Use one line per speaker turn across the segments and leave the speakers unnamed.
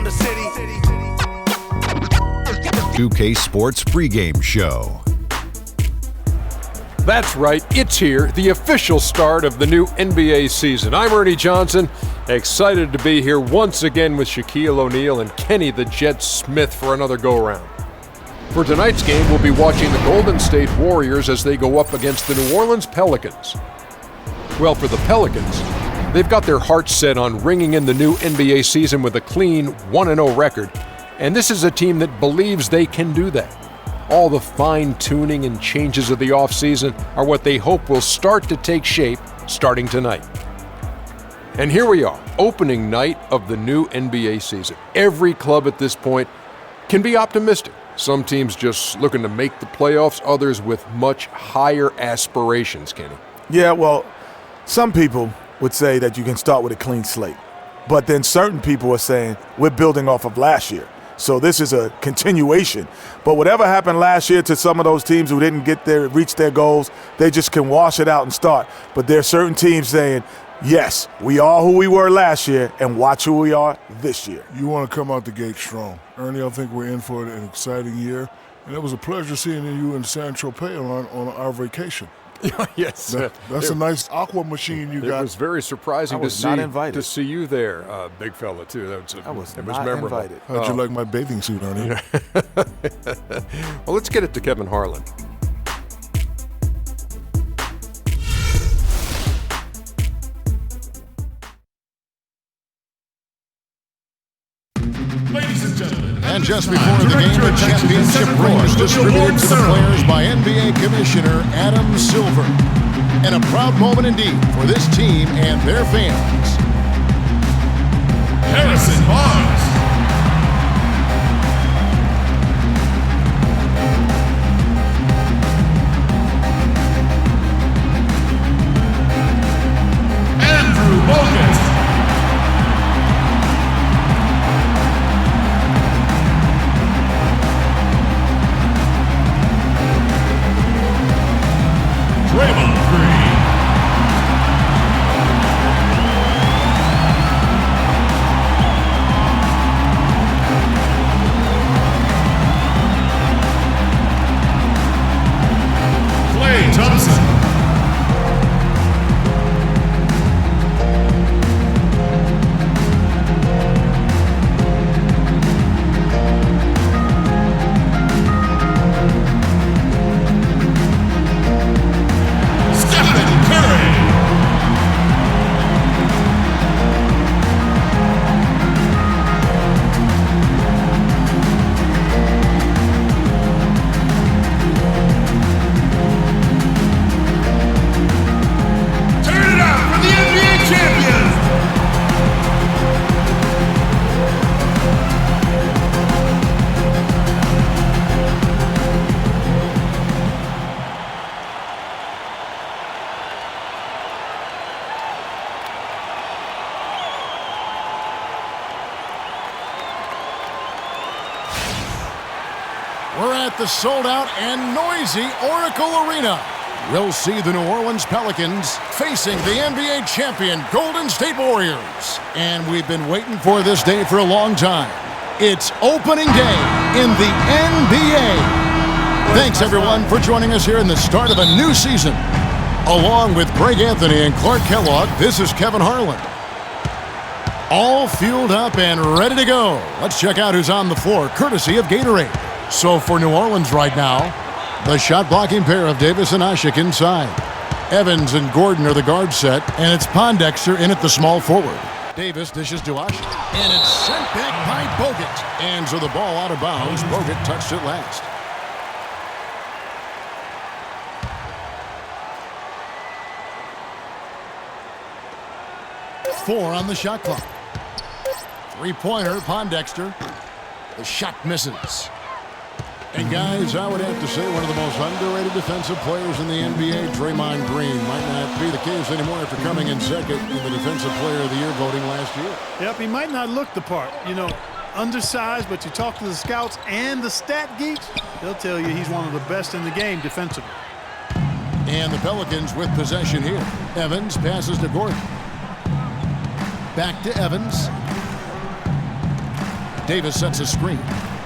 the city.
2K Sports pregame show.
That's right, it's here, the official start of the new NBA season. I'm Ernie Johnson, excited to be here once again with Shaquille O'Neal and Kenny the Jet Smith for another go-around. For tonight's game, we'll be watching the Golden State Warriors as they go up against the New Orleans Pelicans. Well, for the Pelicans, they've got their hearts set on ringing in the new NBA season with a clean 1-0 record, and this is a team that believes they can do that. All the fine-tuning and changes of the offseason are what they hope will start to take shape starting tonight. And here we are, opening night of the new NBA season. Every club at this point can be optimistic. Some teams just looking to make the playoffs, others with much higher aspirations, Kenny.
Yeah, well, some people would say that you can start with a clean slate. But then certain people are saying we're building off of last year. So this is a continuation. But whatever happened last year to some of those teams who didn't reach their goals, they just can wash it out and start. But there are certain teams saying, yes, we are who we were last year, and watch who we are this year.
You want to come out the gate strong. Ernie, I think we're in for an exciting year. And it was a pleasure seeing you in San Tropez on our vacation.
Yes.
That's a nice aqua machine you got.
It was very surprising to see you there, big fella, too.
I was not
memorable.
invited.
How'd you like my bathing suit, Ernie?
Well, let's get it to Kevin Harlan.
And just before the game, the championship ring is distributed to the players by NBA Commissioner Adam Silver. And a proud moment indeed for this team and their fans.
Harrison Barnes. Andrew Bogut. Draymond Green. Klay Thompson. Stephen Curry. Turn it up for the NBA champions.
We're at the sold-out and noisy Oracle Arena. We'll see the New Orleans Pelicans facing the NBA champion Golden State Warriors. And we've been waiting for this day for a long time. It's opening day in the NBA. Thanks, everyone, for joining us here in the start of a new season. Along with Greg Anthony and Clark Kellogg, this is Kevin Harlan. All fueled up and ready to go. Let's check out who's on the floor, courtesy of Gatorade. So for New Orleans right now, the shot-blocking pair of Davis and Ashik inside. Evans and Gordon are the guard set, and it's Pondexter in at the small forward. Davis dishes to Ashik, and it's sent back by Bogut. And so the ball out of bounds. Bogut touched it last. Four on the shot clock. Three-pointer, Pondexter. The shot misses. And guys, I would have to say one of the most underrated defensive players in the NBA, Draymond Green. Might not be the case anymore after coming in second in the Defensive Player of the Year voting last year.
Yep, he might not look the part. You know, undersized, but you talk to the scouts and the stat geeks, they'll tell you he's one of the best in the game defensively.
And the Pelicans with possession here. Evans passes to Gordon. Back to Evans. Davis sets a screen.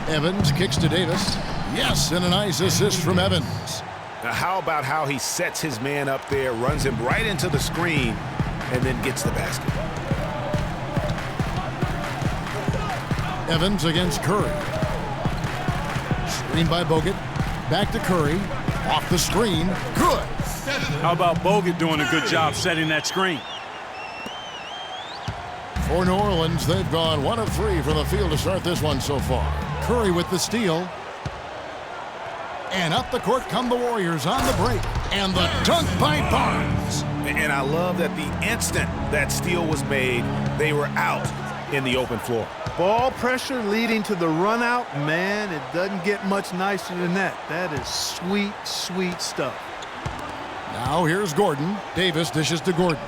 Evans kicks to Davis. Yes, and a nice assist from Evans.
Now how about how he sets his man up there, runs him right into the screen, and then gets the basket.
Evans against Curry. Screen by Bogut. Back to Curry. Off the screen. Good.
How about Bogut doing a good job setting that screen?
For New Orleans, they've gone 1 of 3 from the field to start this one so far. Curry with the steal. And up the court come the Warriors on the break. And the dunk by Barnes.
And I love that the instant that steal was made, they were out in the open floor.
Ball pressure leading to the run out. Man, it doesn't get much nicer than that. That is sweet, sweet stuff.
Now here's Gordon. Davis dishes to Gordon.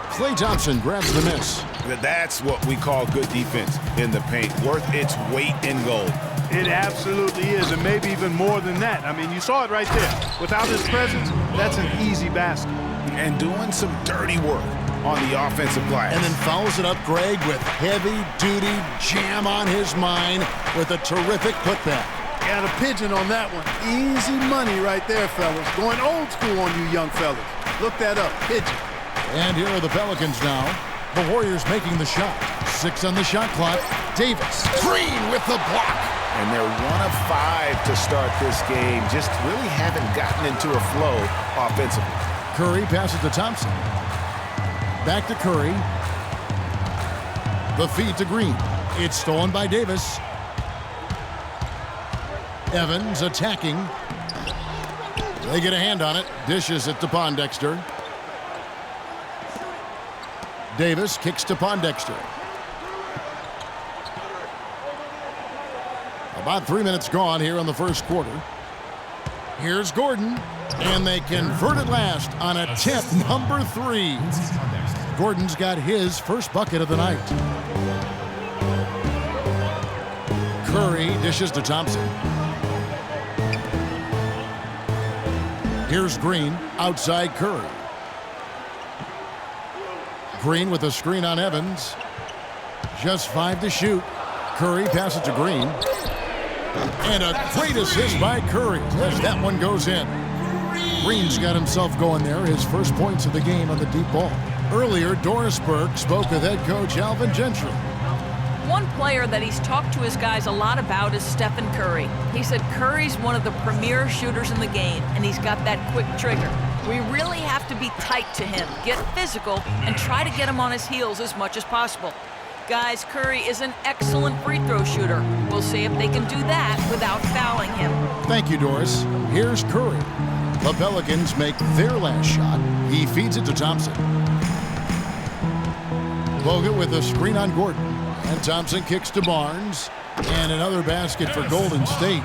Klay Thompson grabs the miss.
That's what we call good defense in the paint. Worth its weight in gold.
It absolutely is, and maybe even more than that. I mean, you saw it right there. Without his presence, that's an easy basket.
And doing some dirty work on the offensive glass.
And then fouls it up Greg with heavy-duty jam on his mind with a terrific putback.
Got a pigeon on that one. Easy money right there, fellas. Going old school on you young fellas. Look that up, pigeon.
And here are the Pelicans now. The Warriors making the shot. 6 on the shot clock. Davis. Green with the block.
And they're 1 of 5 to start this game. Just really haven't gotten into a flow offensively.
Curry passes to Thompson. Back to Curry. The feed to Green. It's stolen by Davis. Evans attacking. They get a hand on it. Dishes it to Pondexter. Davis kicks to Pondexter. About 3 minutes gone here in the first quarter. Here's Gordon. And they convert it last on attempt number 3. Gordon's got his first bucket of the night. Curry dishes to Thompson. Here's Green, outside Curry. Green with a screen on Evans. Just 5 to shoot. Curry passes to Green. And a great assist by Curry as that one goes in. Green's got himself going there, his first points of the game on the deep ball. Earlier, Doris Burke spoke with head coach Alvin Gentry.
One player that he's talked to his guys a lot about is Stephen Curry. He said Curry's one of the premier shooters in the game, and he's got that quick trigger. We really have to be tight to him, get physical, and try to get him on his heels as much as possible. Guys, Curry is an excellent free throw shooter. We'll see if they can do that without fouling him.
Thank you, Doris. Here's Curry. The Pelicans make their last shot. He feeds it to Thompson. Bogut with a screen on Gordon. And Thompson kicks to Barnes. And another basket for Golden State.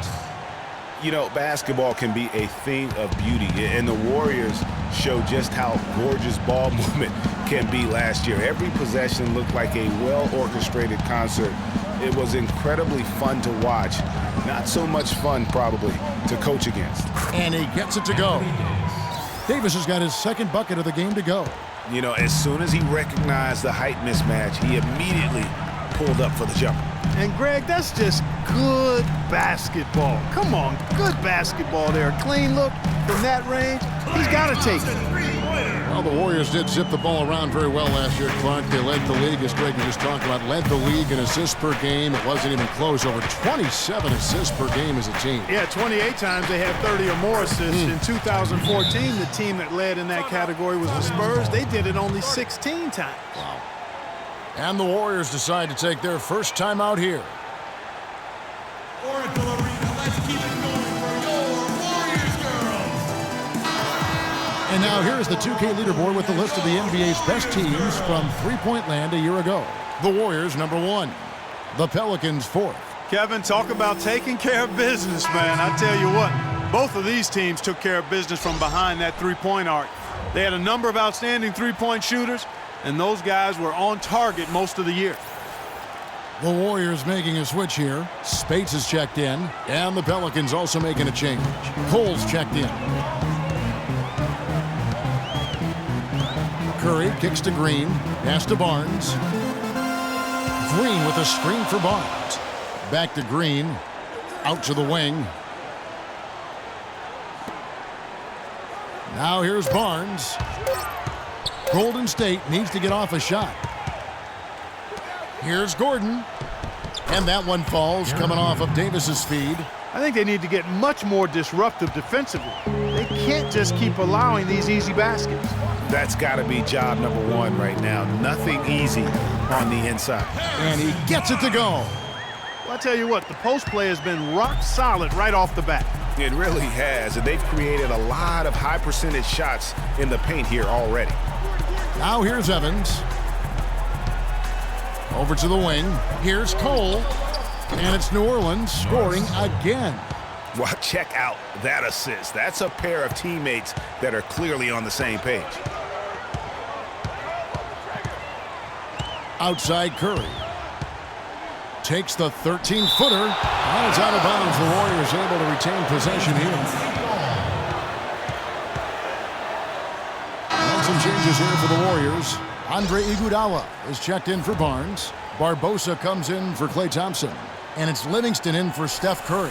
You know, basketball can be a thing of beauty. And the Warriors show just how gorgeous ball movement can be last year. Every possession looked like a well-orchestrated concert. It was incredibly fun to watch. Not so much fun, probably, to coach against.
And he gets it to go. Davis has got his second bucket of the game to go.
You know, as soon as he recognized the height mismatch, he immediately pulled up for the jumper.
And Greg, that's just good basketball. Come on, good basketball there. Clean look from that range. He's got to take it.
Well, the Warriors did zip the ball around very well last year, Clark. They led the league, as Greg was just talking about, led the league in assists per game. It wasn't even close. Over 27 assists per game as a team.
Yeah, 28 times they had 30 or more assists. In 2014, the team that led in that category was the Spurs. They did it only 16 times.
Wow. And the Warriors decide to take their first time out here.
Oracle Arena, let's keep it going for your Warriors girls.
And now here's the 2K leaderboard with the list of the NBA's best teams from three-point land a year ago. The Warriors, number 1. The Pelicans, 4th.
Kevin, talk about taking care of business, man. I tell you what, both of these teams took care of business from behind that three-point arc. They had a number of outstanding three-point shooters, and those guys were on target most of the year.
The Warriors making a switch here. Spates is checked in, and the Pelicans also making a change. Cole's checked in. Curry kicks to Green, pass to Barnes. Green with a screen for Barnes. Back to Green. Out to the wing. Now here's Barnes. Golden State needs to get off a shot. Here's Gordon. And that one falls, coming off of Davis's feed.
I think they need to get much more disruptive defensively. They can't just keep allowing these easy baskets.
That's got to be job number one right now. Nothing easy on the inside.
And he gets it to go.
Well, I tell you what, the post play has been rock solid right off the bat.
It really has, and they've created a lot of high percentage shots in the paint here already.
Now here's Evans. Over to the wing. Here's Cole. And it's New Orleans scoring again.
Well, check out that assist. That's a pair of teammates that are clearly on the same page.
Outside Curry. Takes the 13-footer. And it's out of bounds. The Warriors able to retain possession here. And some changes here for the Warriors. Andre Iguodala is checked in for Barnes. Barbosa comes in for Klay Thompson. And it's Livingston in for Steph Curry.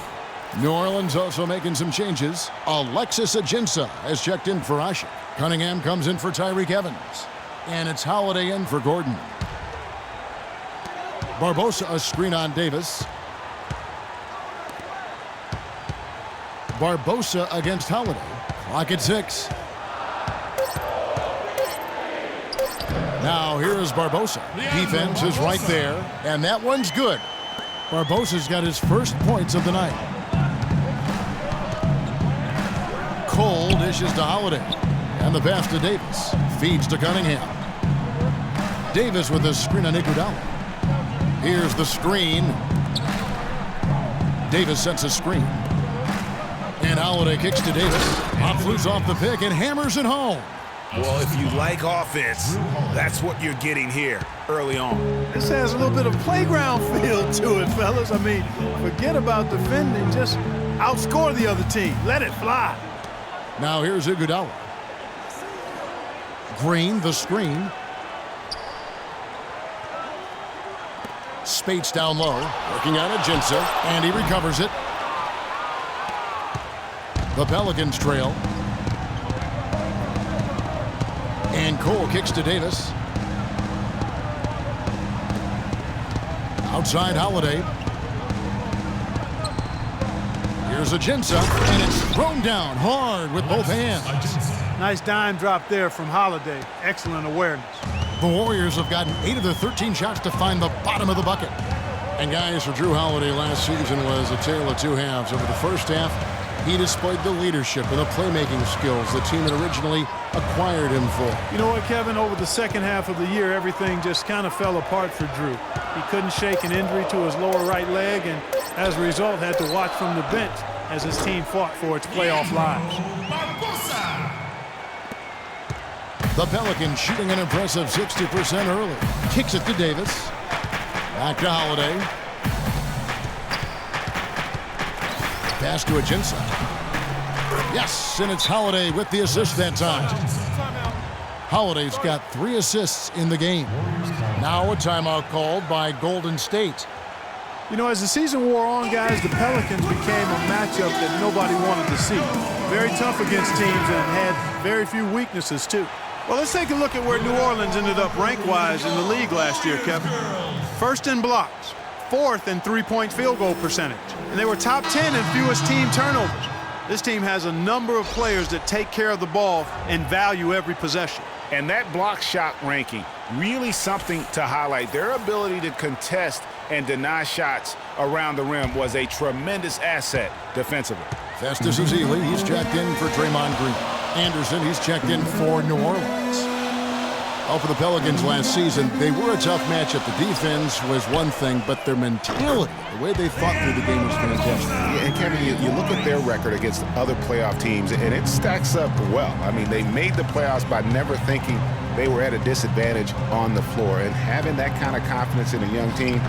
New Orleans also making some changes. Alexis Ajinça has checked in for Asher. Cunningham comes in for Tyreke Evans. And it's Holiday in for Gordon. Barbosa a screen on Davis. Barbosa against Holiday. Clock at 6. Now here is Barbosa. Defense is right there. And that one's good. Barbosa's got his first points of the night. Cole dishes to Holiday. And the pass to Davis. Feeds to Cunningham. Davis with a screen on Iguodala. Here's the screen. Davis sets a screen. And Holiday kicks to Davis. Pop loose off the pick and hammers it home.
Well, if you like offense, that's what you're getting here early on.
This has a little bit of playground feel to it, fellas. I mean, forget about defending. Just outscore the other team. Let it fly.
Now here's Iguodala. Green, the screen. Spates down low. Working on Ajinça. And he recovers it. The Pelicans trail. And Cole kicks to Davis. Outside Holiday. Here's Ajinça, and it's thrown down hard with both hands.
Nice dime drop there from Holiday. Excellent awareness.
The Warriors have gotten 8 of their 13 shots to find the bottom of the bucket. And guys, for Drew Holiday last season was a tale of two halves. Over the first half, he displayed the leadership and the playmaking skills the team had originally acquired him for.
You know what, Kevin? Over the second half of the year, everything just kind of fell apart for Drew. He couldn't shake an injury to his lower right leg, and as a result, had to watch from the bench as his team fought for its playoff lives.
The Pelicans shooting an impressive 60% early. Kicks it to Davis. Back to Holiday. Pass to Ajinça. Yes, and it's Holiday with the assist that time. Holiday's got 3 assists in the game. Now a timeout called by Golden State.
You know, as the season wore on, guys, the Pelicans became a matchup that nobody wanted to see. Very tough against teams and had very few weaknesses, too. Well, let's take a look at where New Orleans ended up rank-wise in the league last year, Kevin. First in blocks, 4th in three-point field goal percentage, and they were top 10 in fewest team turnovers. This team has a number of players that take care of the ball and value every possession.
And that block shot ranking, really something to highlight. Their ability to contest and deny shots around the rim was a tremendous asset defensively.
Festus Ezeli, he's checked in for Draymond Green. Anderson, he's checked in for New Orleans. For the Pelicans last season, they were a tough matchup. The defense was one thing, but their mentality, the way they fought through the game was fantastic.
Yeah, and Kevin, you look at their record against other playoff teams, and it stacks up well. I mean, they made the playoffs by never thinking they were at a disadvantage on the floor. And having that kind of confidence in a young team,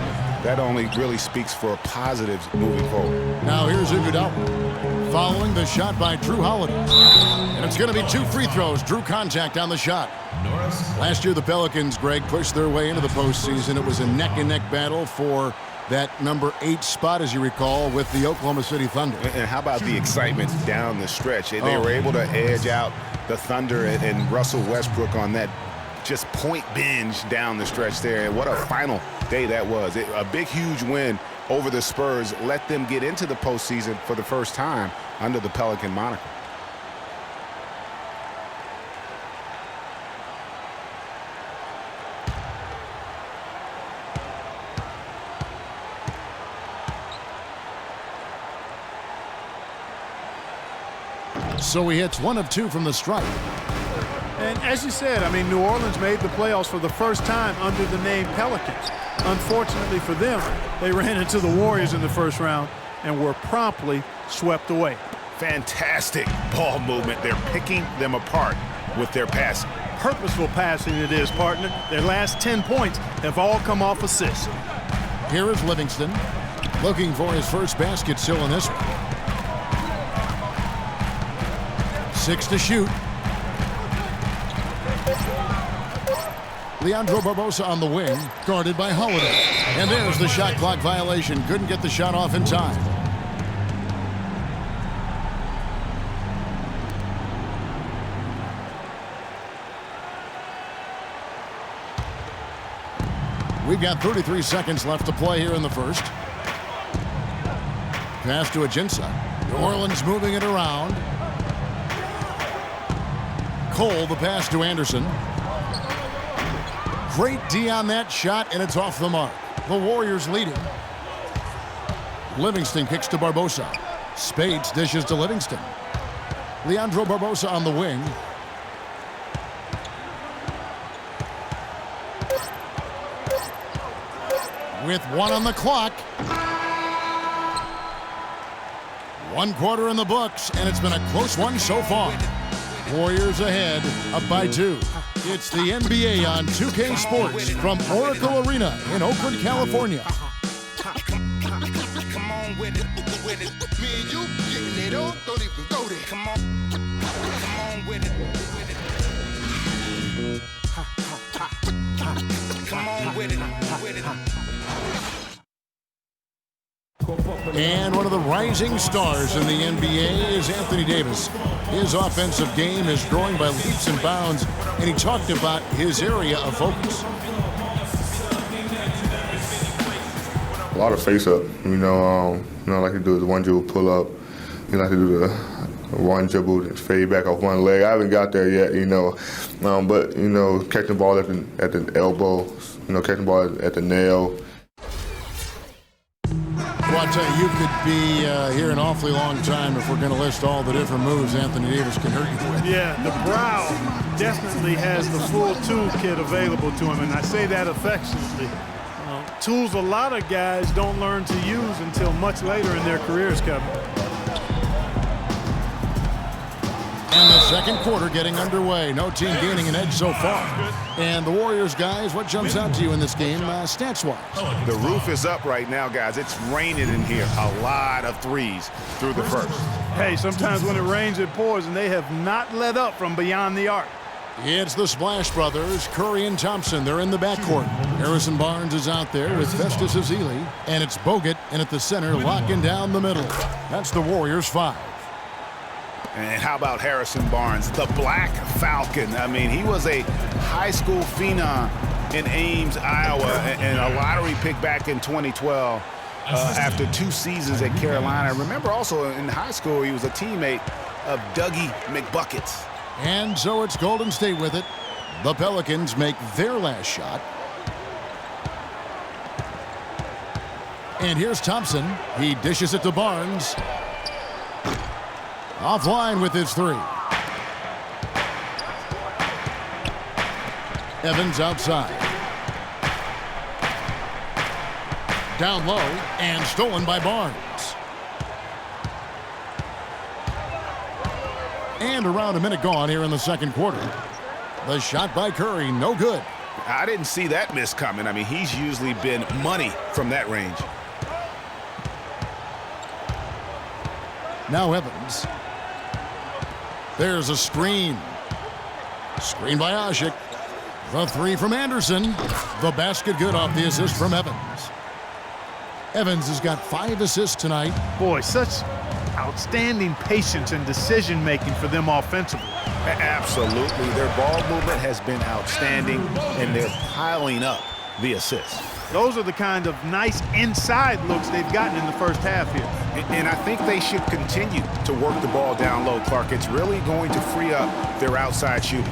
that only really speaks for positives moving forward.
Now here's Iguodala following the shot by Drew Holiday. And it's going to be 2 free throws. Drew contact on the shot. Last year the Pelicans, Greg, pushed their way into the postseason. It was a neck-and-neck battle for that number 8 spot, as you recall, with the Oklahoma City Thunder.
And how about the excitement down the stretch? They were able to edge out the Thunder and Russell Westbrook on that just point binge down the stretch there. And what a final day that was. A big, huge win over the Spurs let them get into the postseason for the first time under the Pelican moniker.
So he hits 1 of 2 from the stripe.
And as you said, I mean, New Orleans made the playoffs for the first time under the name Pelicans. Unfortunately for them, they ran into the Warriors in the first round and were promptly swept away.
Fantastic ball movement. They're picking them apart with their passing.
Purposeful passing it is, partner. Their last 10 points have all come off assists.
Here is Livingston looking for his first basket still in this one. 6 to shoot. Leandro Barbosa on the wing, guarded by Holiday. And there's the shot clock violation. Couldn't get the shot off in time. We've got 33 seconds left to play here in the first. Pass to Ajinça. New Orleans moving it around. Cole, the pass to Anderson. Great D on that shot, and it's off the mark. The Warriors leading. Livingston kicks to Barbosa. Spades dishes to Livingston. Leandro Barbosa on the wing. With 1 on the clock. 1 quarter in the books, and it's been a close one so far. Warriors ahead, up by 2. It's the NBA on 2K Sports from Oracle Arena in Oakland, California.
Come on with it, with it. Me and you getting it on, don't even go there. Come on with it, with it. Come on with it, with it.
And one of the rising stars in the NBA is Anthony Davis. His offensive game is growing by leaps and bounds, and he talked about his area of focus.
A lot of face-up, I like to do the one dribble pull-up. You like to do the one dribble and fade back off one leg. I haven't got there yet, but catching the ball at the elbow, catching the ball at the nail.
Well, I tell you, you could be here an awfully long time if we're going to list all the different moves Anthony Davis can hurt you with.
Yeah, the brow definitely has the full toolkit available to him, and I say that affectionately. Tools a lot of guys don't learn to use until much later in their careers, Kevin.
And the second quarter getting underway. No team gaining an edge so far. And the Warriors, guys, what jumps out to you in this game stats-wise?
The roof is up right now, guys. It's raining in here. A lot of threes through the first.
Hey, sometimes when it rains, it pours, and they have not let up from beyond the arc.
It's the Splash Brothers, Curry and Thompson. They're in the backcourt. Harrison Barnes is out there with Festus Ezeli. And it's Bogut in at the center, locking down the middle. That's the Warriors' 5.
And how about Harrison Barnes, the Black Falcon? I mean, he was a high school phenom in Ames, Iowa, and a lottery pick back in 2012 after 2 seasons at Carolina. Remember also in high school, he was a teammate of Dougie McBuckets.
And so it's Golden State with it. The Pelicans make their last shot. And here's Thompson. He dishes it to Barnes. Offline with his 3. Evans outside. Down low and stolen by Barnes. And around a minute gone here in the second quarter. The shot by Curry, no good.
I didn't see that miss coming. I mean, he's usually been money from that range.
Now Evans. There's a screen. Screen by Asik. The three from Anderson. The basket good off the assist from Evans. Evans has got 5 assists tonight.
Boy, such outstanding patience and decision-making for them offensively.
Absolutely. Their ball movement has been outstanding, and they're piling up the assists.
Those are the kind of nice inside looks they've gotten in the first half here.
And I think they should continue to work the ball down low, Clark. It's really going to free up their outside shooting.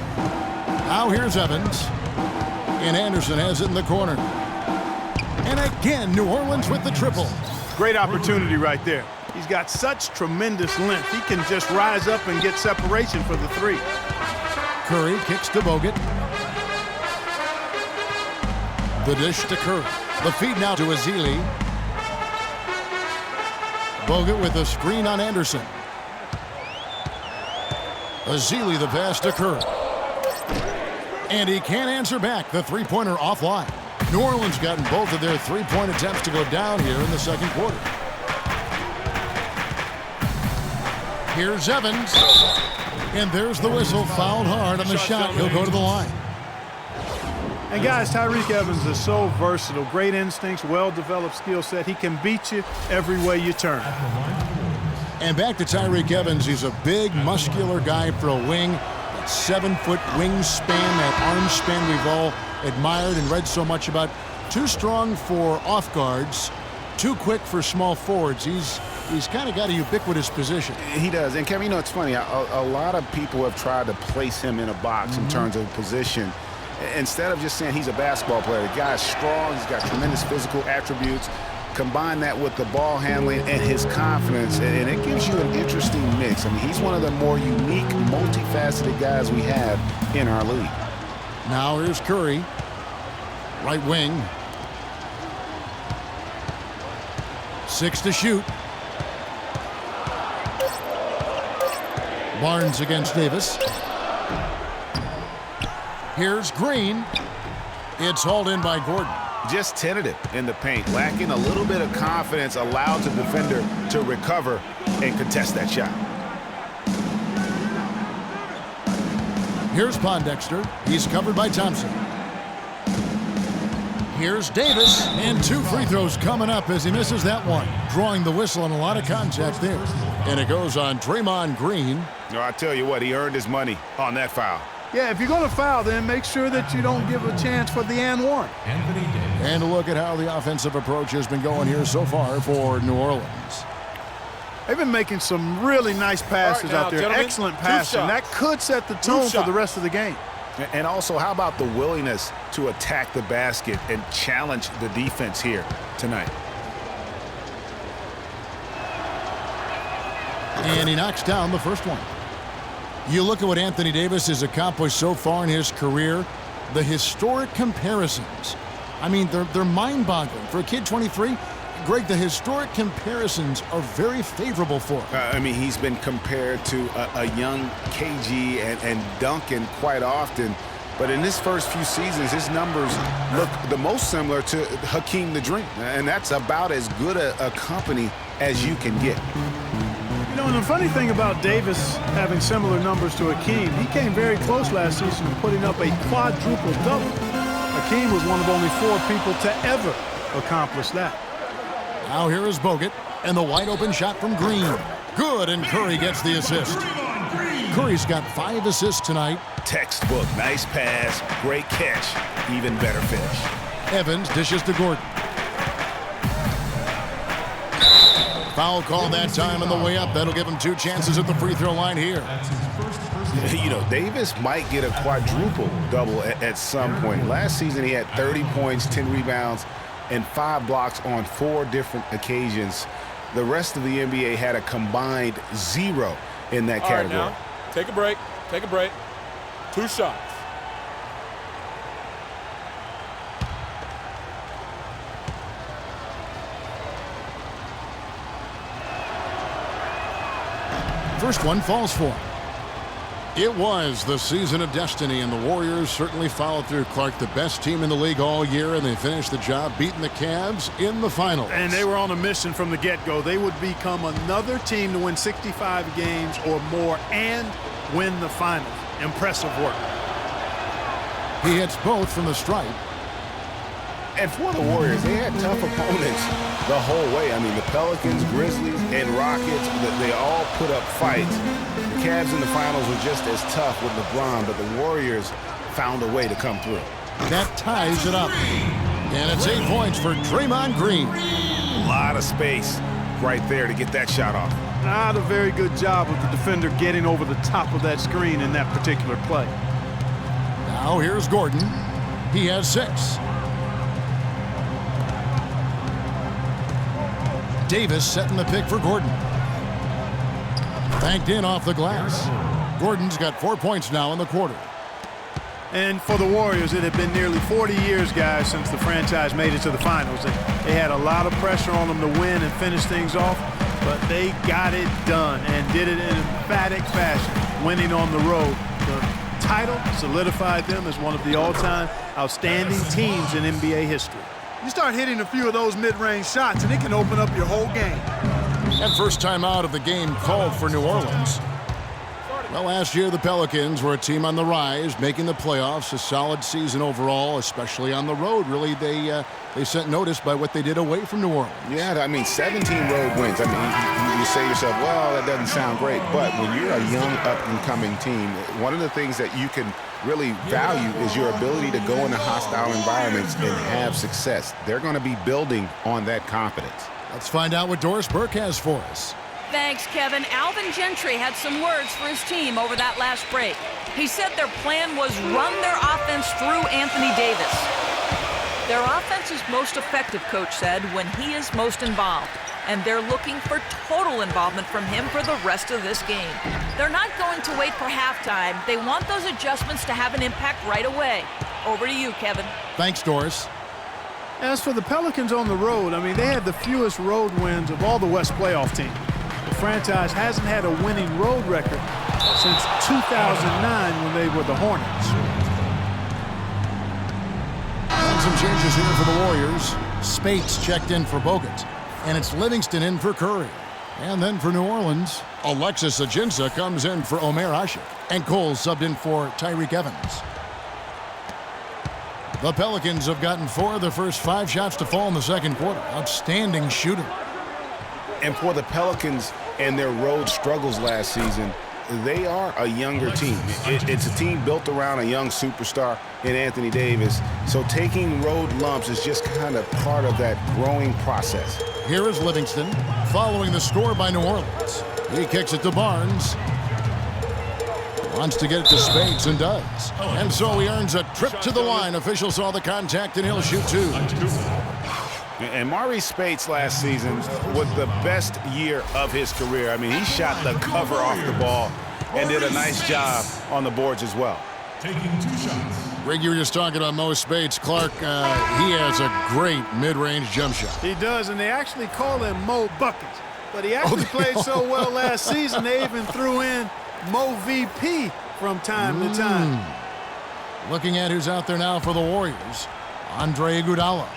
Now here's Evans. And Anderson has it in the corner. And again, New Orleans with the triple.
Great opportunity right there. He's got such tremendous length. He can just rise up and get separation for the three.
Curry kicks to Bogut. The dish to Curry. The feed now to Ezeli. Bogut with a screen on Anderson. Ezeli the pass to Curry. And he can't answer back. The three-pointer offline. New Orleans gotten both of their three-point attempts to go down here in the second quarter. Here's Evans. And there's the whistle. Fouled hard on the shot. He'll go to the line.
And guys, Tyreke Evans is so versatile. Great instincts, well-developed skill set. He can beat you every way you turn.
And back to Tyreke Evans. He's a big, muscular guy for a wing. That 7-foot wingspan, that arm span we've all admired and read so much about. Too strong for off guards, too quick for small forwards. He's kind of got a ubiquitous position.
He does. And Kevin, you know, it's funny. A lot of people have tried to place him in a box in terms of position. Instead of just saying he's a basketball player, the guy's strong, he's got tremendous physical attributes. Combine that with the ball handling and his confidence, and it gives you an interesting mix. I mean, he's one of the more unique, multifaceted guys we have in our league.
Now here's Curry, right wing. 6 to shoot. Barnes against Davis. Here's Green. It's hauled in by Gordon.
Just tentative in the paint, lacking a little bit of confidence, allowed the defender to recover and contest that shot.
Here's Pondexter. He's covered by Thompson. Here's Davis, and 2 free throws coming up as he misses that one. Drawing the whistle and a lot of contact there. And it goes on Draymond Green.
No, I tell you what, he earned his money on that foul.
Yeah, if you're going to foul, then make sure that you don't give a chance for the and one.
And a look at how the offensive approach has been going here so far for New Orleans.
They've been making some really nice passes out there.
Gentlemen,
Excellent passing. That could set the tone for the rest of the game.
And also, how about the willingness to attack the basket and challenge the defense here tonight?
And he knocks down the first one. You look at what Anthony Davis has accomplished so far in his career, the historic comparisons. I mean, they're mind-boggling. For a kid 23, Greg, the historic comparisons are very favorable for him.
I mean, he's been compared to a young KG and Duncan quite often. But in his first few seasons, his numbers look the most similar to Hakeem the Dream. And that's about as good a company as you can get.
You know, and the funny thing about Davis having similar numbers to Hakeem, he came very close last season to putting up a quadruple double. Hakeem was one of only 4 people to ever accomplish that.
Now here is Bogut, and the wide open shot from Green. Good, and Curry gets the assist. Curry's got 5 assists tonight.
Textbook, nice pass, great catch, even better finish.
Evans dishes to Gordon. Foul call that time on the way up. That'll give him 2 chances at the free throw line here.
You know, Davis might get a quadruple double at some point. Last season, he had 30 points, 10 rebounds, and 5 blocks on 4 different occasions. The rest of the NBA had a combined 0 in that category.
All right, now, take a break. Take a break. 2 shots.
First one falls for him. It was the season of destiny, and the Warriors certainly followed through. Clark, the best team in the league all year, and they finished the job beating the Cavs in the finals.
And they were on a mission from the get-go. They would become another team to win 65 games or more and win the finals. Impressive work.
He hits both from the stripe.
And for the Warriors, they had tough opponents the whole way. I mean, the Pelicans, Grizzlies, and Rockets, they all put up fights. The Cavs in the finals were just as tough with LeBron, but the Warriors found a way to come through.
That ties it up. And it's 8 points for Draymond Green.
A lot of space right there to get that shot off.
Not a very good job of the defender getting over the top of that screen in that particular play.
Now here's Gordon. He has 6. Davis setting the pick for Gordon. Banked in off the glass. Gordon's got 4 points now in the quarter.
And for the Warriors, it had been nearly 40 years, guys, since the franchise made it to the finals. They had a lot of pressure on them to win and finish things off, but they got it done and did it in emphatic fashion, winning on the road. The title solidified them as one of the all-time outstanding teams in NBA history. You start hitting a few of those mid-range shots, and it can open up your whole game.
And first time out of the game called for New Orleans. Well, last year the Pelicans were a team on the rise, making the playoffs. A solid season overall, especially on the road. Really, they sent notice by what they did away from New Orleans.
Yeah, I mean, 17 road wins. I mean, you say to yourself, well, that doesn't sound great. But when you're a young, up-and-coming team, one of the things that you can really value is your ability to go into hostile environments and have success. They're going to be building on that confidence.
Let's find out what Doris Burke has for us.
Thanks, Kevin. Alvin Gentry had some words for his team over that last break. He said their plan was run their offense through Anthony Davis. Their offense is most effective, Coach said, when he is most involved. And they're looking for total involvement from him for the rest of this game. They're not going to wait for halftime. They want those adjustments to have an impact right away. Over to you, Kevin.
Thanks, Doris.
As for the Pelicans on the road, I mean, they had the fewest road wins of all the West playoff teams. The franchise hasn't had a winning road record since 2009 when they were the Hornets.
And some changes here for the Warriors. Spates checked in for Bogut. And it's Livingston in for Curry. And then for New Orleans, Alexis Ajinça comes in for Omer Asik. And Cole subbed in for Tyreek Evans. The Pelicans have gotten 4 of the first 5 shots to fall in the second quarter. Outstanding shooting.
And for the Pelicans and their road struggles last season, they are a younger team. It's a team built around a young superstar in Anthony Davis. So taking road lumps is just kind of part of that growing process.
Here is Livingston following the score by New Orleans. He kicks it to Barnes. Wants to get it to Spates and does. And so he earns a trip to the line. Official saw the contact and he'll shoot 2.
And Maurice Spates last season was the best year of his career. I mean, he shot the cover off the ball and did a nice job on the boards as well.
Taking 2 shots.
Greg, you were just talking about Mo Spates. Clark, he has a great mid-range jump shot.
He does, and they actually call him Mo Buckets. But he actually played so well last season, they even threw in Mo VP from time to time.
Looking at who's out there now for the Warriors, Andre Iguodala.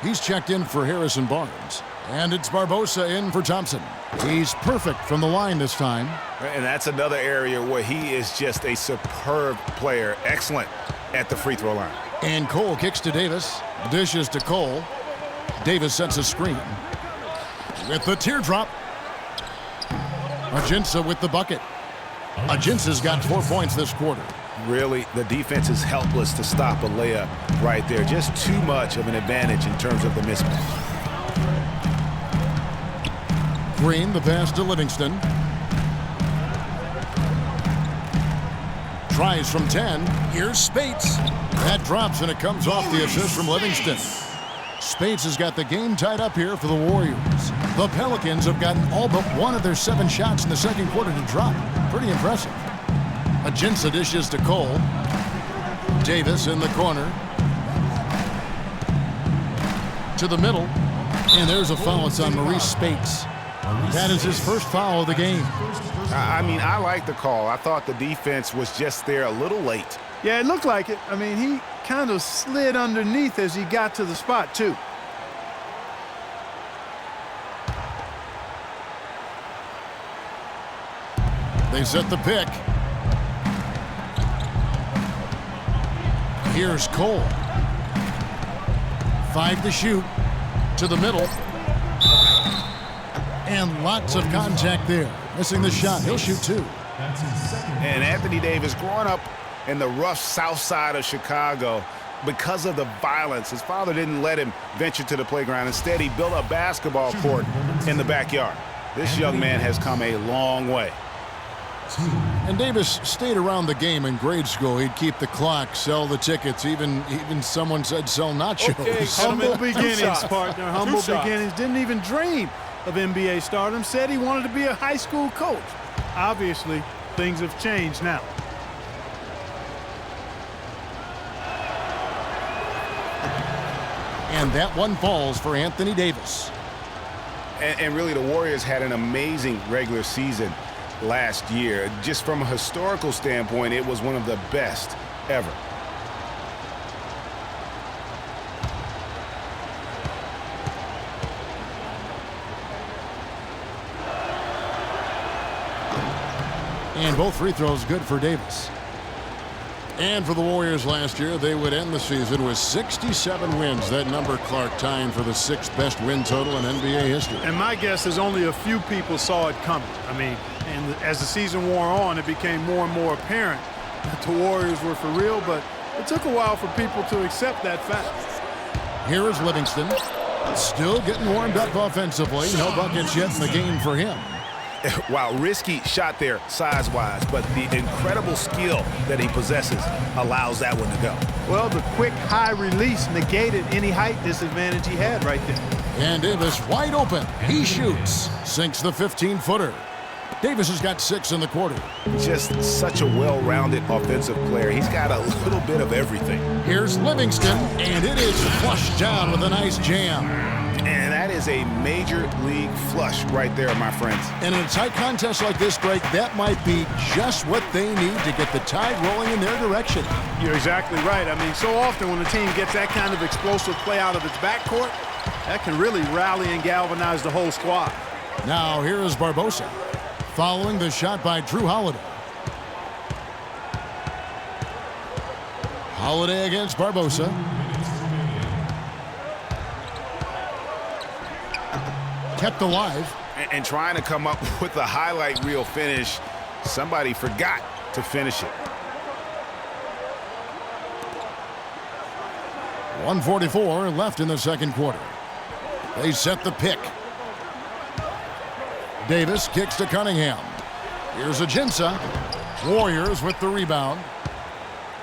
He's checked in for Harrison Barnes. And it's Barbosa in for Thompson. He's perfect from the line this time.
And that's another area where he is just a superb player. Excellent at the free throw line.
And Cole kicks to Davis. Dishes to Cole. Davis sets a screen. With the teardrop. Ajinça with the bucket. Ajinça's got 4 points this quarter.
Really, the defense is helpless to stop a layup right there. Just too much of an advantage in terms of the mismatch.
Green, the pass to Livingston. Tries from 10. Here's Spates. That drops, and it comes off the assist from Livingston. Spates has got the game tied up here for the Warriors. The Pelicans have gotten all but 1 of their 7 shots in the second quarter to drop. Pretty impressive. Ajinça dishes to Cole. Davis in the corner. To the middle. And there's a foul. It's on Maurice Spates. That is his first foul of the game.
I mean, I like the call. I thought the defense was just there a little late.
Yeah, it looked like it. I mean, he kind of slid underneath as he got to the spot, too.
They set the pick. Here's Cole. 5 to shoot. To the middle. And lots of contact there. Missing the shot. He'll shoot 2.
And Anthony Davis, growing up in the rough south side of Chicago, because of the violence, his father didn't let him venture to the playground. Instead, he built a basketball court in the backyard. This young man has come a long way.
And Davis stayed around the game in grade school. He'd keep the clock, sell the tickets. Even someone said sell nachos.
Okay, humble beginnings, partner. Humble beginnings. Didn't even dream of NBA stardom. Said he wanted to be a high school coach. Obviously, things have changed now.
And that one falls for Anthony Davis.
And really, the Warriors had an amazing regular season last year. Just from a historical standpoint, it was one of the best ever.
And both free throws good for Davis. And for the Warriors last year, they would end the season with 67 wins. That number, Clark, tying for the 6th best win total in NBA history.
And my guess is only a few people saw it coming. I mean, and as the season wore on, it became more and more apparent that the Warriors were for real, but it took a while for people to accept that fact.
Here is Livingston, still getting warmed up offensively. No buckets yet in the game for him.
Wow, risky shot there size-wise, but the incredible skill that he possesses allows that one to go.
Well, the quick high release negated any height disadvantage he had right there.
And Davis wide open. He shoots. Sinks the 15-footer. Davis has got 6 in the quarter.
Just such a well-rounded offensive player. He's got a little bit of everything.
Here's Livingston, and it is flushed down with a nice jam.
And that is a major league flush right there, my friends.
And in a tight contest like this, Greg, that might be just what they need to get the tide rolling in their direction.
You're exactly right. I mean, so often when a team gets that kind of explosive play out of its backcourt, that can really rally and galvanize the whole squad.
Now here is Barbosa, following the shot by Drew Holiday. Holiday against Barbosa. Kept alive.
And trying to come up with a highlight reel finish, somebody forgot to finish it.
1:44 left in the second quarter. They set the pick. Davis kicks to Cunningham. Here's Ajinça. Warriors with the rebound.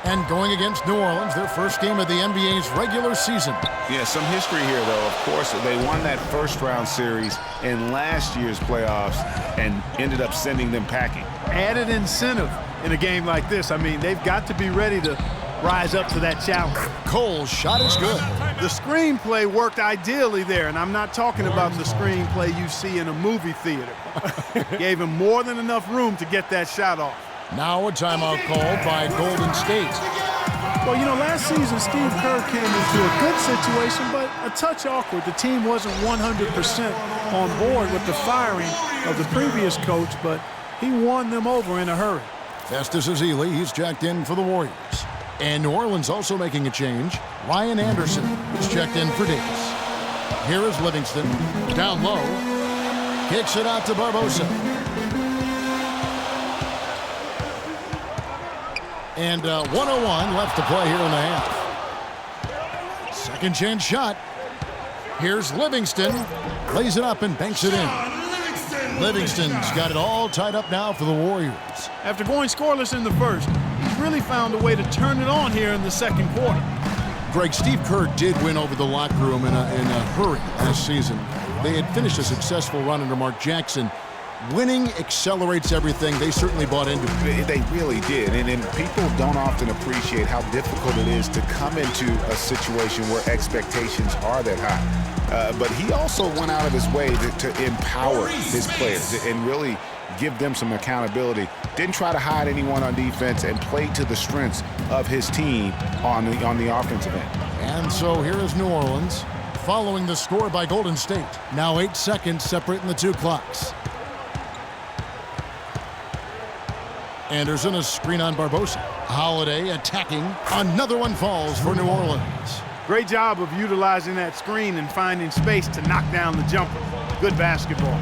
And going against New Orleans, their first game of the NBA's regular season.
Yeah, some history here, though. Of course, they won that first-round series in last year's playoffs and ended up sending them packing.
Added incentive in a game like this. I mean, they've got to be ready to rise up to that challenge.
Cole's shot is good.
The screenplay worked ideally there, and I'm not talking about the screenplay you see in a movie theater. Gave him more than enough room to get that shot off.
Now a timeout called by Golden State.
Well, you know, last season Steve Kerr came into a good situation, but a touch awkward. The team wasn't 100% on board with the firing of the previous coach, but he won them over in a hurry.
Festus Ezeli, he's checked in for the Warriors. And New Orleans also making a change. Ryan Anderson is checked in for Davis. Here is Livingston, down low. Kicks it out to Barbosa. And 1:01 left to play here in the half. Second chance shot. Here's Livingston. Lays it up and banks it in. Livingston's got it all tied up now for the Warriors.
After going scoreless in the first, he's really found a way to turn it on here in the second quarter.
Greg, Steve Kerr did win over the locker room in a hurry last season. They had finished a successful run under Mark Jackson. Winning accelerates everything. They certainly bought into it.
They really did. And people don't often appreciate how difficult it is to come into a situation where expectations are that high. But he also went out of his way to empower his players and really give them some accountability. Didn't try to hide anyone on defense and played to the strengths of his team on the offensive end.
And so here is New Orleans following the score by Golden State. Now 8 seconds separating the two clocks. Anderson, a screen on Barbosa. Holiday attacking. Another one falls for New Orleans.
Great job of utilizing that screen and finding space to knock down the jumper. Good basketball.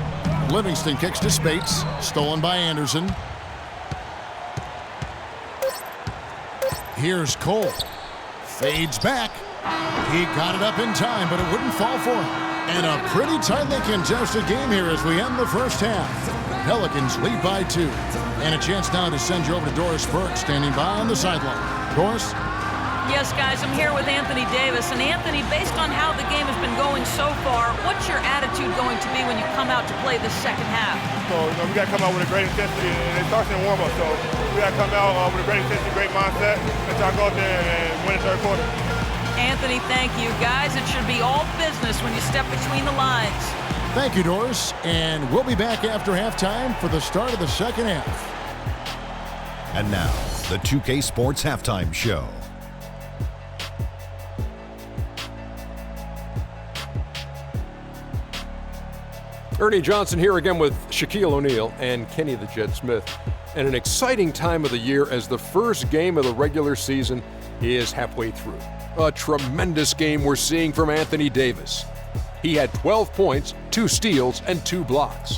Livingston kicks to Spates. Stolen by Anderson. Here's Cole. Fades back. He got it up in time, but it wouldn't fall for him. And a pretty tightly contested game here as we end the first half. Pelicans lead by 2. And a chance now to send you over to Doris Burke, standing by on the sideline. Doris?
Yes, guys, I'm here with Anthony Davis. And Anthony, based on how the game has been going so far, what's your attitude going to be when you come out to play the second half?
So we got to come out with a great intensity, and it starts in the warm-up. So we got to come out with a great intensity, great mindset, and try to go out there and win the third quarter.
Anthony, thank you. Guys, it should be all business when you step between the lines.
Thank you, Doris. And we'll be back after halftime for the start of the second half.
And now, the 2K Sports Halftime Show.
Ernie Johnson here again with Shaquille O'Neal and Kenny the Jet Smith. And an exciting time of the year as the first game of the regular season is halfway through. A tremendous game we're seeing from Anthony Davis. He had 12 points, 2 steals, and 2 blocks.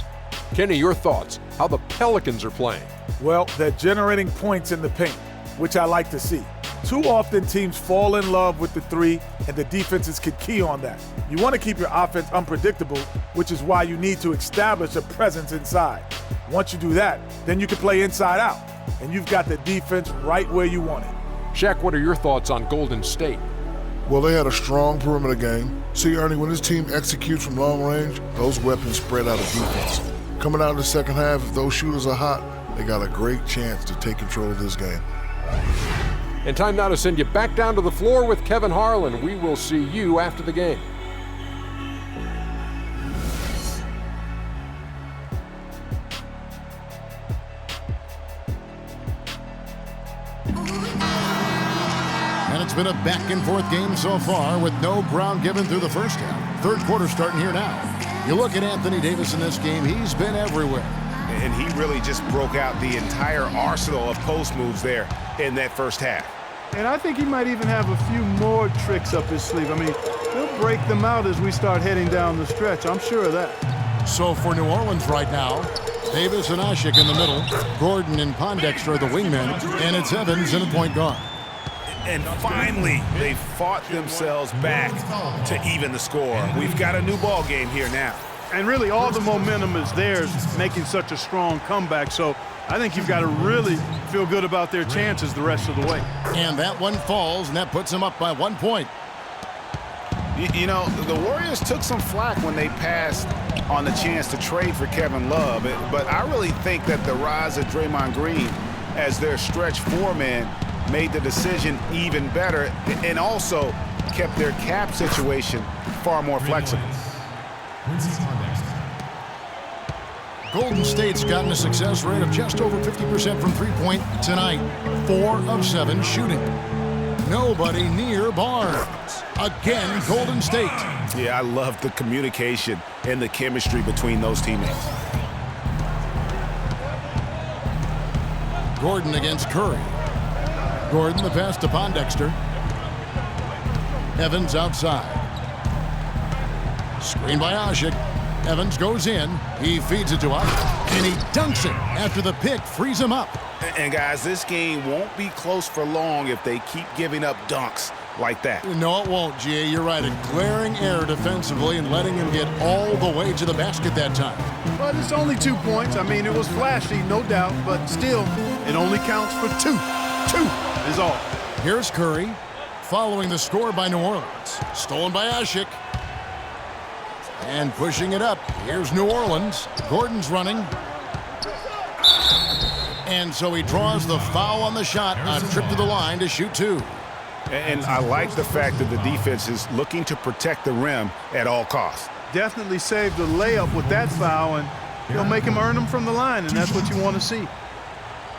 Kenny, your thoughts? How the Pelicans are playing?
Well, they're generating points in the paint, which I like to see. Too often teams fall in love with the three, and the defenses can key on that. You want to keep your offense unpredictable, which is why you need to establish a presence inside. Once you do that, then you can play inside out, and you've got the defense right where you want it.
Shaq, what are your thoughts on Golden State?
Well, they had a strong perimeter game. See, Ernie, when this team executes from long range, those weapons spread out of defense. Coming out in the second half, if those shooters are hot, they got a great chance to take control of this game.
And time now to send you back down to the floor with Kevin Harlan. We will see you after the game.
And it's been a back-and-forth game so far with no ground given through the first half. Third quarter starting here now. You look at Anthony Davis in this game, he's been everywhere.
And he really just broke out the entire arsenal of post moves there in that first half.
And I think he might even have a few more tricks up his sleeve. I mean, he'll break them out as we start heading down the stretch. I'm sure of that.
So for New Orleans right now, Davis and Ashik in the middle, Gordon and Pondexter are the wingmen, and it's Evans in the point guard.
And finally, they fought themselves back to even the score. We've got a new ball game here now.
And really, all the momentum is theirs, making such a strong comeback. So I think you've got to really feel good about their chances the rest of the way.
And that one falls, and that puts them up by 1 point.
You know, the Warriors took some flack when they passed on the chance to trade for Kevin Love. But I really think that the rise of Draymond Green as their stretch four-man made the decision even better and also kept their cap situation far more flexible.
Golden State's gotten a success rate of just over 50% from three-point tonight. 4 of 7 shooting. Nobody near Barnes. Again, Golden State.
Yeah, I love the communication and the chemistry between those teammates.
Gordon against Curry. Gordon the pass to Pondexter. Evans outside. Screen by Ashik. Evans goes in. He feeds it to Ashik. And he dunks it after the pick frees him up.
And guys, this game won't be close for long if they keep giving up dunks like that.
No, it won't, G.A. You're right. A glaring error defensively and letting him get all the way to the basket that time.
But it's only 2 points. I mean, it was flashy, no doubt, but still, it only counts for 2. 2 is all.
Here's Curry, following the score by New Orleans. Stolen by Ashik. And pushing it up. Here's New Orleans. Gordon's running. And so he draws the foul on the shot. A trip to the line to shoot 2.
And I like the fact that the defense is looking to protect the rim at all costs.
Definitely saved the layup with that foul, and He'll make him earn them from the line, and that's what you want to see.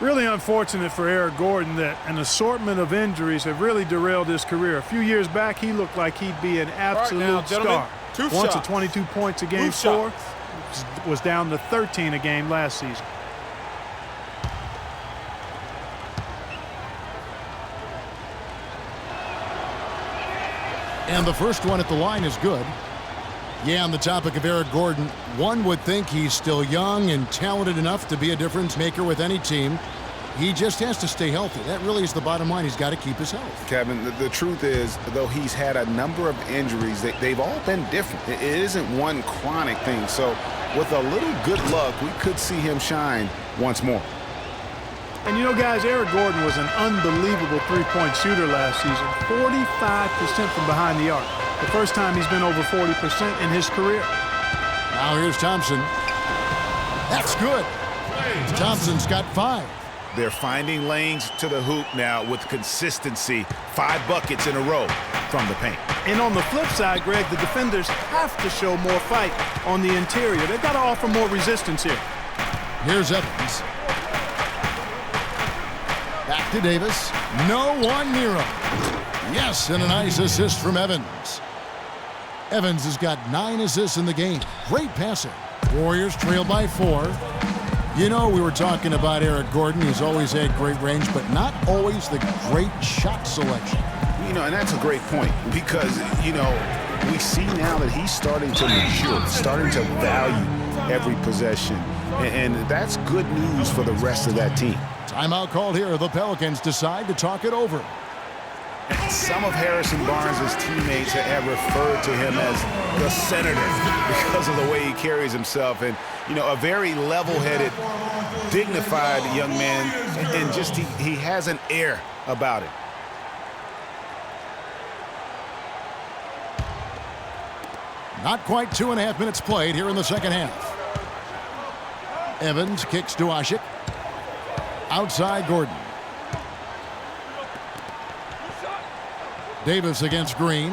Really unfortunate for Eric Gordon that an assortment of injuries have really derailed his career. A few years back, he looked like he'd be an absolute star. Once at 22 points a game score, was down to 13 a game last season.
And the first one at the line is good. Yeah, on the topic of Eric Gordon, one would think he's still young and talented enough to be a difference maker with any team. He just has to stay healthy. That really is the bottom line. He's got to keep his health.
Kevin, the truth is, though he's had a number of injuries, they've all been different. It isn't one chronic thing. So with a little good luck, we could see him shine once more.
And you know, guys, Eric Gordon was an unbelievable three-point shooter last season. 45% from behind the arc. The first time he's been over 40% in his career.
Now here's Thompson. That's good. Thompson's got 5.
They're finding lanes to the hoop now with consistency. 5 buckets in a row from the paint.
And on the flip side, Greg, the defenders have to show more fight on the interior. They've got to offer more resistance here.
Here's Evans. Back to Davis. No one near him. Yes, and a nice assist from Evans. Evans has got 9 assists in the game. Great passing. Warriors trail by 4. You know, we were talking about Eric Gordon. He's always had great range, but not always the great shot selection.
You know, and that's a great point because, you know, we see now that he's starting to mature, starting to value every possession. And that's good news for the rest of that team.
Timeout called here. The Pelicans decide to talk it over.
And some of Harrison Barnes' teammates have referred to him as the senator because of the way he carries himself. And, you know, a very level-headed, dignified young man, and just he has an air about him.
Not quite 2.5 minutes played here in the second half. Evans kicks to Ashik. Outside Gordon. Davis against Green.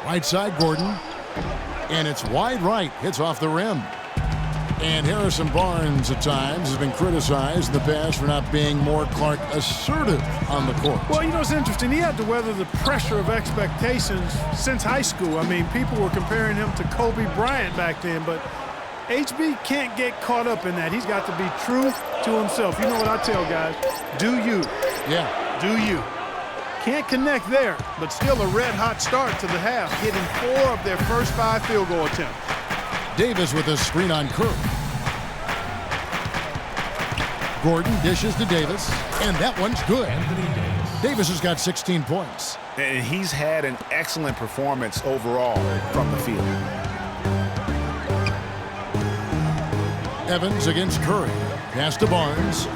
Right side Gordon. And it's wide right. Hits off the rim. And Harrison Barnes at times has been criticized in the past for not being more Clark assertive on the court.
Well, you know, it's interesting. He had to weather the pressure of expectations since high school. I mean, people were comparing him to Kobe Bryant back then, but HB can't get caught up in that. He's got to be true to himself. You know what I tell guys? Do you.
Yeah.
Do you. Can't connect there, but still a red-hot start to the half, hitting 4 of their first 5 field goal attempts.
Davis with a screen on Curry. Gordon dishes to Davis, and that one's good. Davis has got 16 points.
And he's had an excellent performance overall from the field.
Evans against Curry. Pass to Barnes.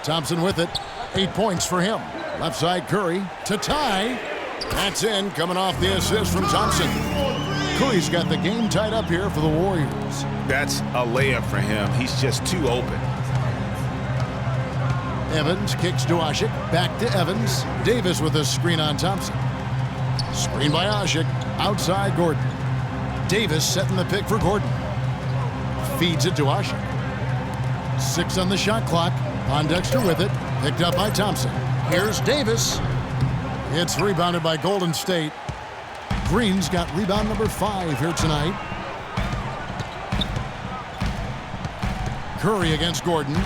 Thompson with it. 8 points for him. Left side Curry to tie. That's in, coming off the assist from Thompson. Curry's got the game tied up here for the Warriors.
That's a layup for him. He's just too open.
Evans kicks to Ashik. Back to Evans. Davis with a screen on Thompson. Screen by Ashik. Outside Gordon. Davis setting the pick for Gordon. Feeds it to Ashik. 6 on the shot clock. Pondexter with it. Picked up by Thompson. Here's Davis. It's rebounded by Golden State. Green's got rebound number 5 here tonight. Curry against Gordon.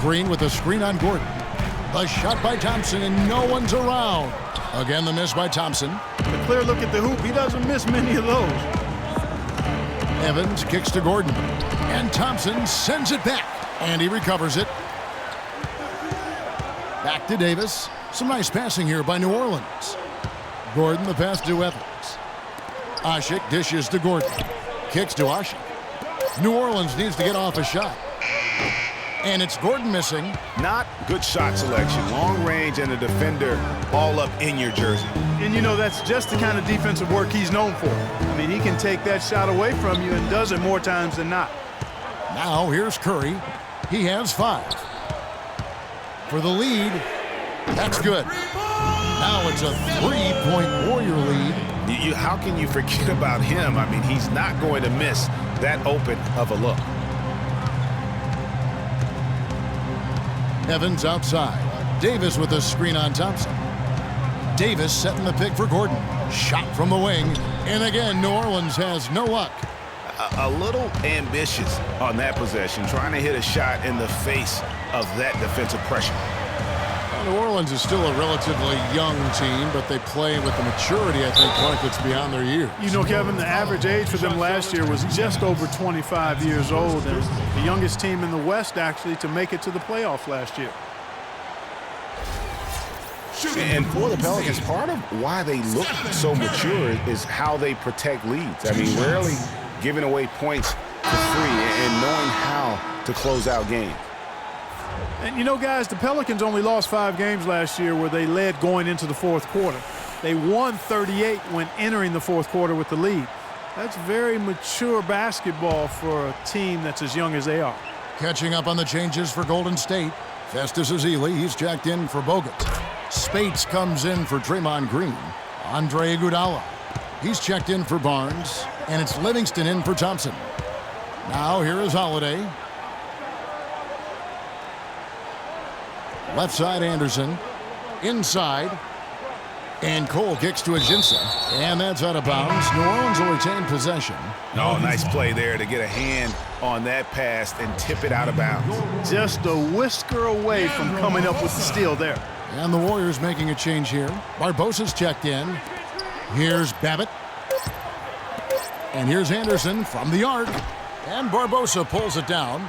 Green with a screen on Gordon. A shot by Thompson, and no one's around. Again, the miss by Thompson.
A clear look at the hoop. He doesn't miss many of those.
Evans kicks to Gordon. And Thompson sends it back. And he recovers it. Back to Davis. Some nice passing here by New Orleans. Gordon the pass to Evans. Ashik dishes to Gordon. Kicks to Ashik. New Orleans needs to get off a shot. And it's Gordon missing.
Not good shot selection. Long range and a defender all up in your jersey.
And you know, that's just the kind of defensive work he's known for. I mean, he can take that shot away from you and does it more times than not.
Now here's Curry. He has 5. For the lead. That's good. Now it's a 3-point Warrior lead.
How can you forget about him? I mean, he's not going to miss that open of a look.
Evans outside. Davis with a screen on Thompson. Davis setting the pick for Gordon. Shot from the wing. And again, New Orleans has no luck.
A little ambitious on that possession, trying to hit a shot in the face of that defensive pressure.
New Orleans is still a relatively young team, but they play with the maturity, I think, Clark, that's beyond their years.
You know, Kevin, the average age for them last year was just over 25 years old, and the youngest team in the West, actually, to make it to the playoffs last year.
And for the Pelicans, part of why they look so mature is how they protect leads. I mean, rarely giving away points for free and knowing how to close out games.
And you know, guys, the Pelicans only lost 5 games last year where they led going into the fourth quarter. They won 38 when entering the fourth quarter with the lead. That's very mature basketball for a team that's as young as they are.
Catching up on the changes for Golden State. Festus Ezeli, he's checked in for Bogut. Spates comes in for Draymond Green. Andre Iguodala, he's checked in for Barnes. And it's Livingston in for Thompson. Now here is Holiday. Left side, Anderson. Inside. And Cole kicks to Ajinça. And that's out of bounds. New Orleans will retain possession.
Oh, nice play there to get a hand on that pass and tip it out of bounds.
Just a whisker away from coming up with the steal there.
And the Warriors making a change here. Barbosa's checked in. Here's Babbitt. And here's Anderson from the arc. And Barbosa pulls it down.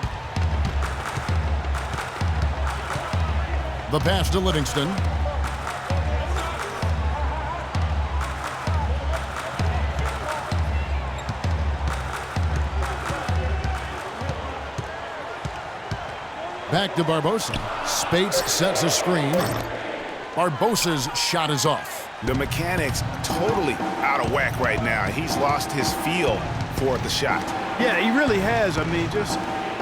The pass to Livingston. Back to Barbosa. Spates sets a screen. Barbosa's shot is off.
The mechanics totally out of whack right now. He's lost his feel for the shot.
Yeah, he really has. I mean, just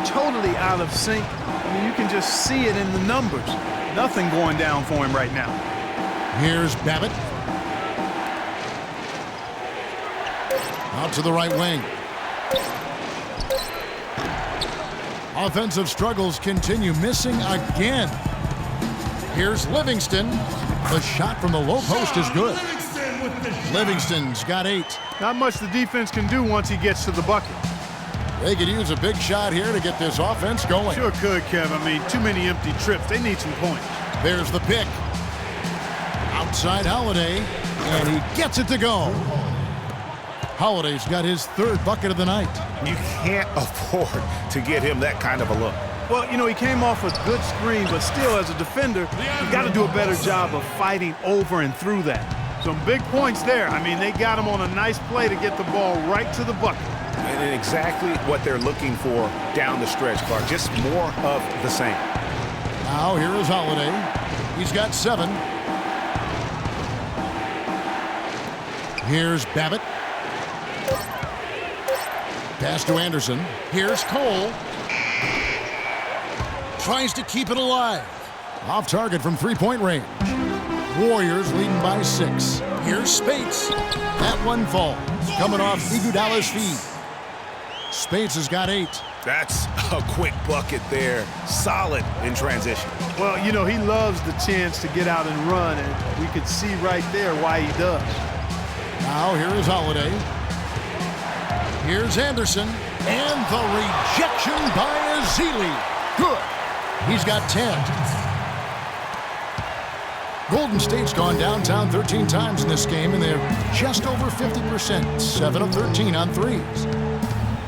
totally out of sync. I mean, you can just see it in the numbers. Nothing going down for him right now.
Here's Babbitt. Out to the right wing. Offensive struggles continue, missing again. Here's Livingston. The shot from the low post is good. Livingston's got 8.
Not much the defense can do once he gets to the bucket.
They could use a big shot here to get this offense going.
Sure could, Kev. I mean, too many empty trips. They need some points.
There's the pick. Outside Holiday, and he gets it to go. Holiday's got his 3rd bucket of the night.
You can't afford to get him that kind of a look.
Well, you know, he came off a good screen, but still, as a defender, you got to do a better job of fighting over and through that. Some big points there. I mean, they got him on a nice play to get the ball right to the bucket.
And exactly what they're looking for down the stretch, Clark. Just more of the same.
Now here is Holiday. He's got 7. Here's Babbitt. Pass to Anderson. Here's Cole. Tries to keep it alive. Off target from 3-point range. Warriors leading by 6. Here's Spates. That one falls. Coming off Iguodala's feet. Spates has got 8.
That's a quick bucket there. Solid in transition.
Well, you know, he loves the chance to get out and run, and we could see right there why he does.
Now here is Holiday. Here's Anderson. And the rejection by Ezeli. Good. He's got 10. Golden State's gone downtown 13 times in this game, and they're just over 50%. 7 of 13 on threes.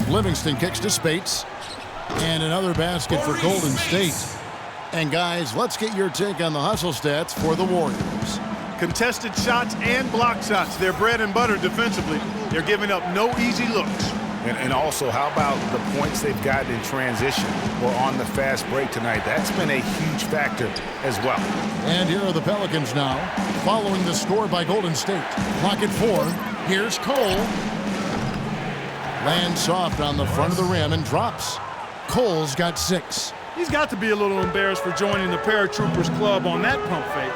Livingston kicks to Spates. And another basket for Golden State. And guys, let's get your take on the hustle stats for the Warriors.
Contested shots and block shots. They're bread and butter defensively. They're giving up no easy looks.
And also, how about the points they've gotten in transition or on the fast break tonight? That's been a huge factor as well.
And here are the Pelicans now, following the score by Golden State. Clock at 4. Here's Cole. Lands soft on the front of the rim and drops. Cole's got 6.
He's got to be a little embarrassed for joining the Paratroopers Club on that pump fake.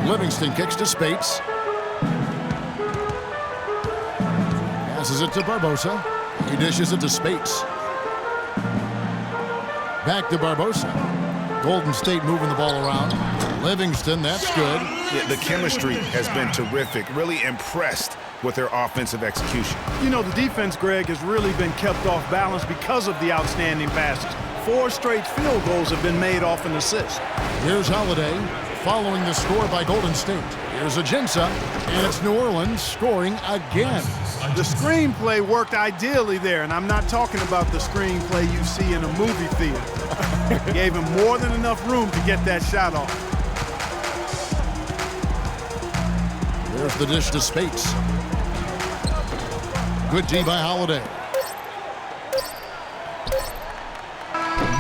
Livingston kicks to Spates. Passes it to Barbosa. He dishes it to Spates. Back to Barbosa. Golden State moving the ball around. Livingston, that's good.
Yeah, the chemistry has been terrific. Really impressed with their offensive execution.
You know, the defense, Greg, has really been kept off balance because of the outstanding passes. 4 straight field goals have been made off an assist.
Here's Holiday following the score by Golden State. Here's Ajinça, and it's New Orleans scoring again.
The screenplay worked ideally there, and I'm not talking about the screenplay you see in a movie theater. Gave him more than enough room to get that shot off.
There's the dish to Spates. Good D by Holiday.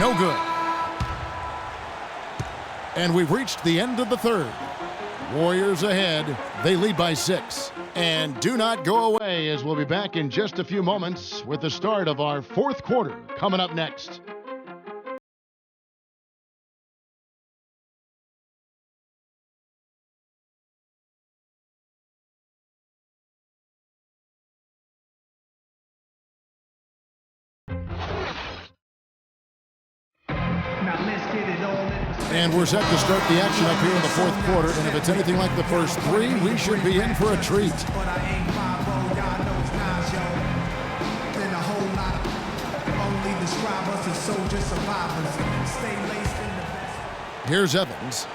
No good. And we've reached the end of the third. Warriors ahead. They lead by 6. And do not go away, as we'll be back in just a few moments with the start of our fourth quarter coming up next. And we're set to start the action up here in the fourth quarter. And if it's anything like the first 3, we should be in for a treat. Here's Evans.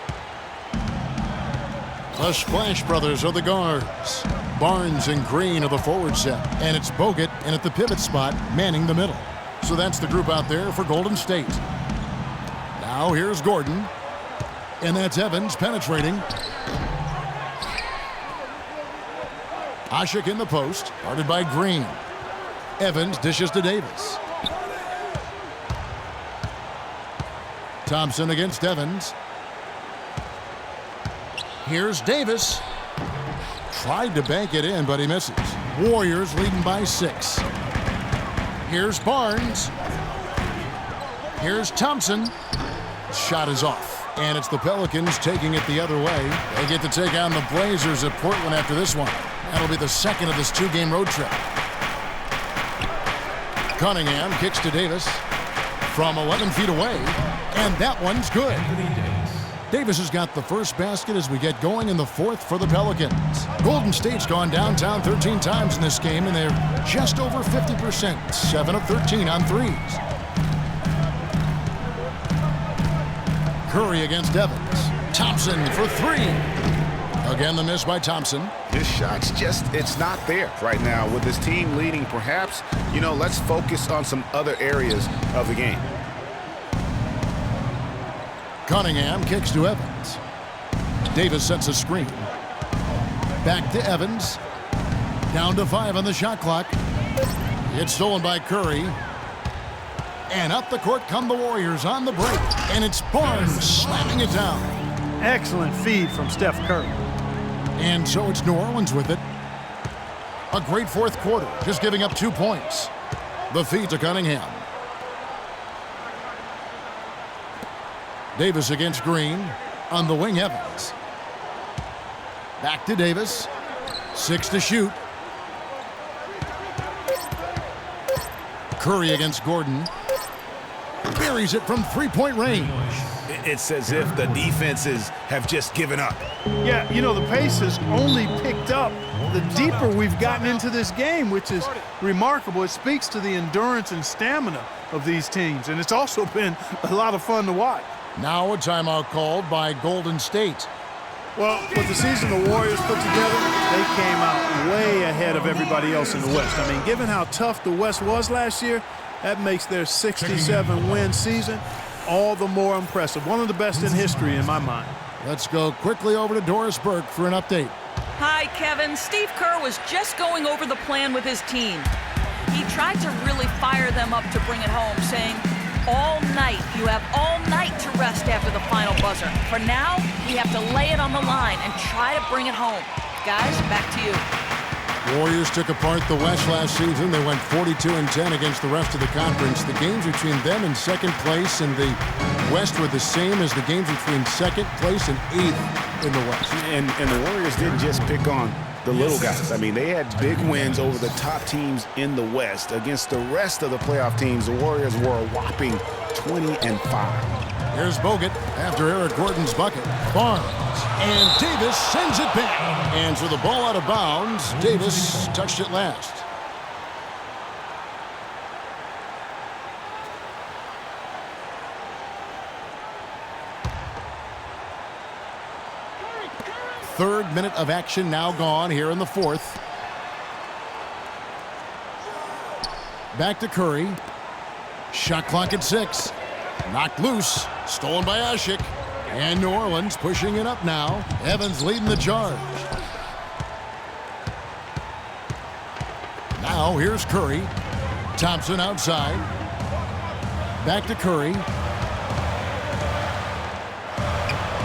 The Splash Brothers are the guards. Barnes and Green are the forward set. And it's Bogut in at the pivot spot, manning the middle. So that's the group out there for Golden State. Now here's Gordon. And that's Evans penetrating. Ashik in the post, guarded by Green. Evans dishes to Davis. Thompson against Evans. Here's Davis. Tried to bank it in, but he misses. Warriors leading by 6. Here's Barnes. Here's Thompson. Shot is off. And it's the Pelicans taking it the other way. They get to take on the Blazers at Portland after this one. That'll be the second of this 2-game road trip. Cunningham kicks to Davis from 11 feet away. And that one's good. Davis has got the first basket as we get going in the fourth for the Pelicans. Golden State's gone downtown 13 times in this game, and they're just over 50%. 7 of 13 on threes. Curry against Evans. Thompson for 3. Again, the miss by Thompson.
His shot's just, it's not there right now. With his team leading, perhaps, let's focus on some other areas of the game.
Cunningham kicks to Evans. Davis sets a screen. Back to Evans. Down to 5 on the shot clock. It's stolen by Curry. And up the court come the Warriors on the break. And it's Barnes slamming it down.
Excellent feed from Steph Curry.
And so it's New Orleans with it. A great fourth quarter, just giving up 2 points. The feed to Cunningham. Davis against Green. On the wing, Evans. Back to Davis. 6 to shoot. Curry against Gordon. Buries it from 3-point range.
It's as if the defenses have just given up.
Yeah, the pace has only picked up the deeper we've gotten into this game, which is remarkable. It speaks to the endurance and stamina of these teams, and it's also been a lot of fun to watch.
Now a timeout called by Golden State.
Well, with the season the Warriors put together, they came out way ahead of everybody else in the West. I mean, given how tough the West was last year, that makes their 67-win season all the more impressive. One of the best in history in my mind.
Let's go quickly over to Doris Burke for an update.
Hi, Kevin. Steve Kerr was just going over the plan with his team. He tried to really fire them up to bring it home, saying, all night, you have all night to rest after the final buzzer. For now, we have to lay it on the line and try to bring it home. Guys, back to you.
Warriors took apart the West last season. They went 42-10 against the rest of the conference. The games between them and second place in the West were the same as the games between second place and 8th in the West.
And the Warriors didn't just pick on the little guys. I mean, they had big wins over the top teams in the West. Against the rest of the playoff teams, the Warriors were a whopping 20-5.
Here's Bogut after Eric Gordon's bucket. Barnes and Davis sends it back. And so the ball out of bounds. Davis touched it last. Third minute of action now gone here in the fourth. Back to Curry. Shot clock at 6. Knocked loose. Stolen by Ashik. And New Orleans pushing it up now. Evans leading the charge. Now here's Curry. Thompson outside. Back to Curry.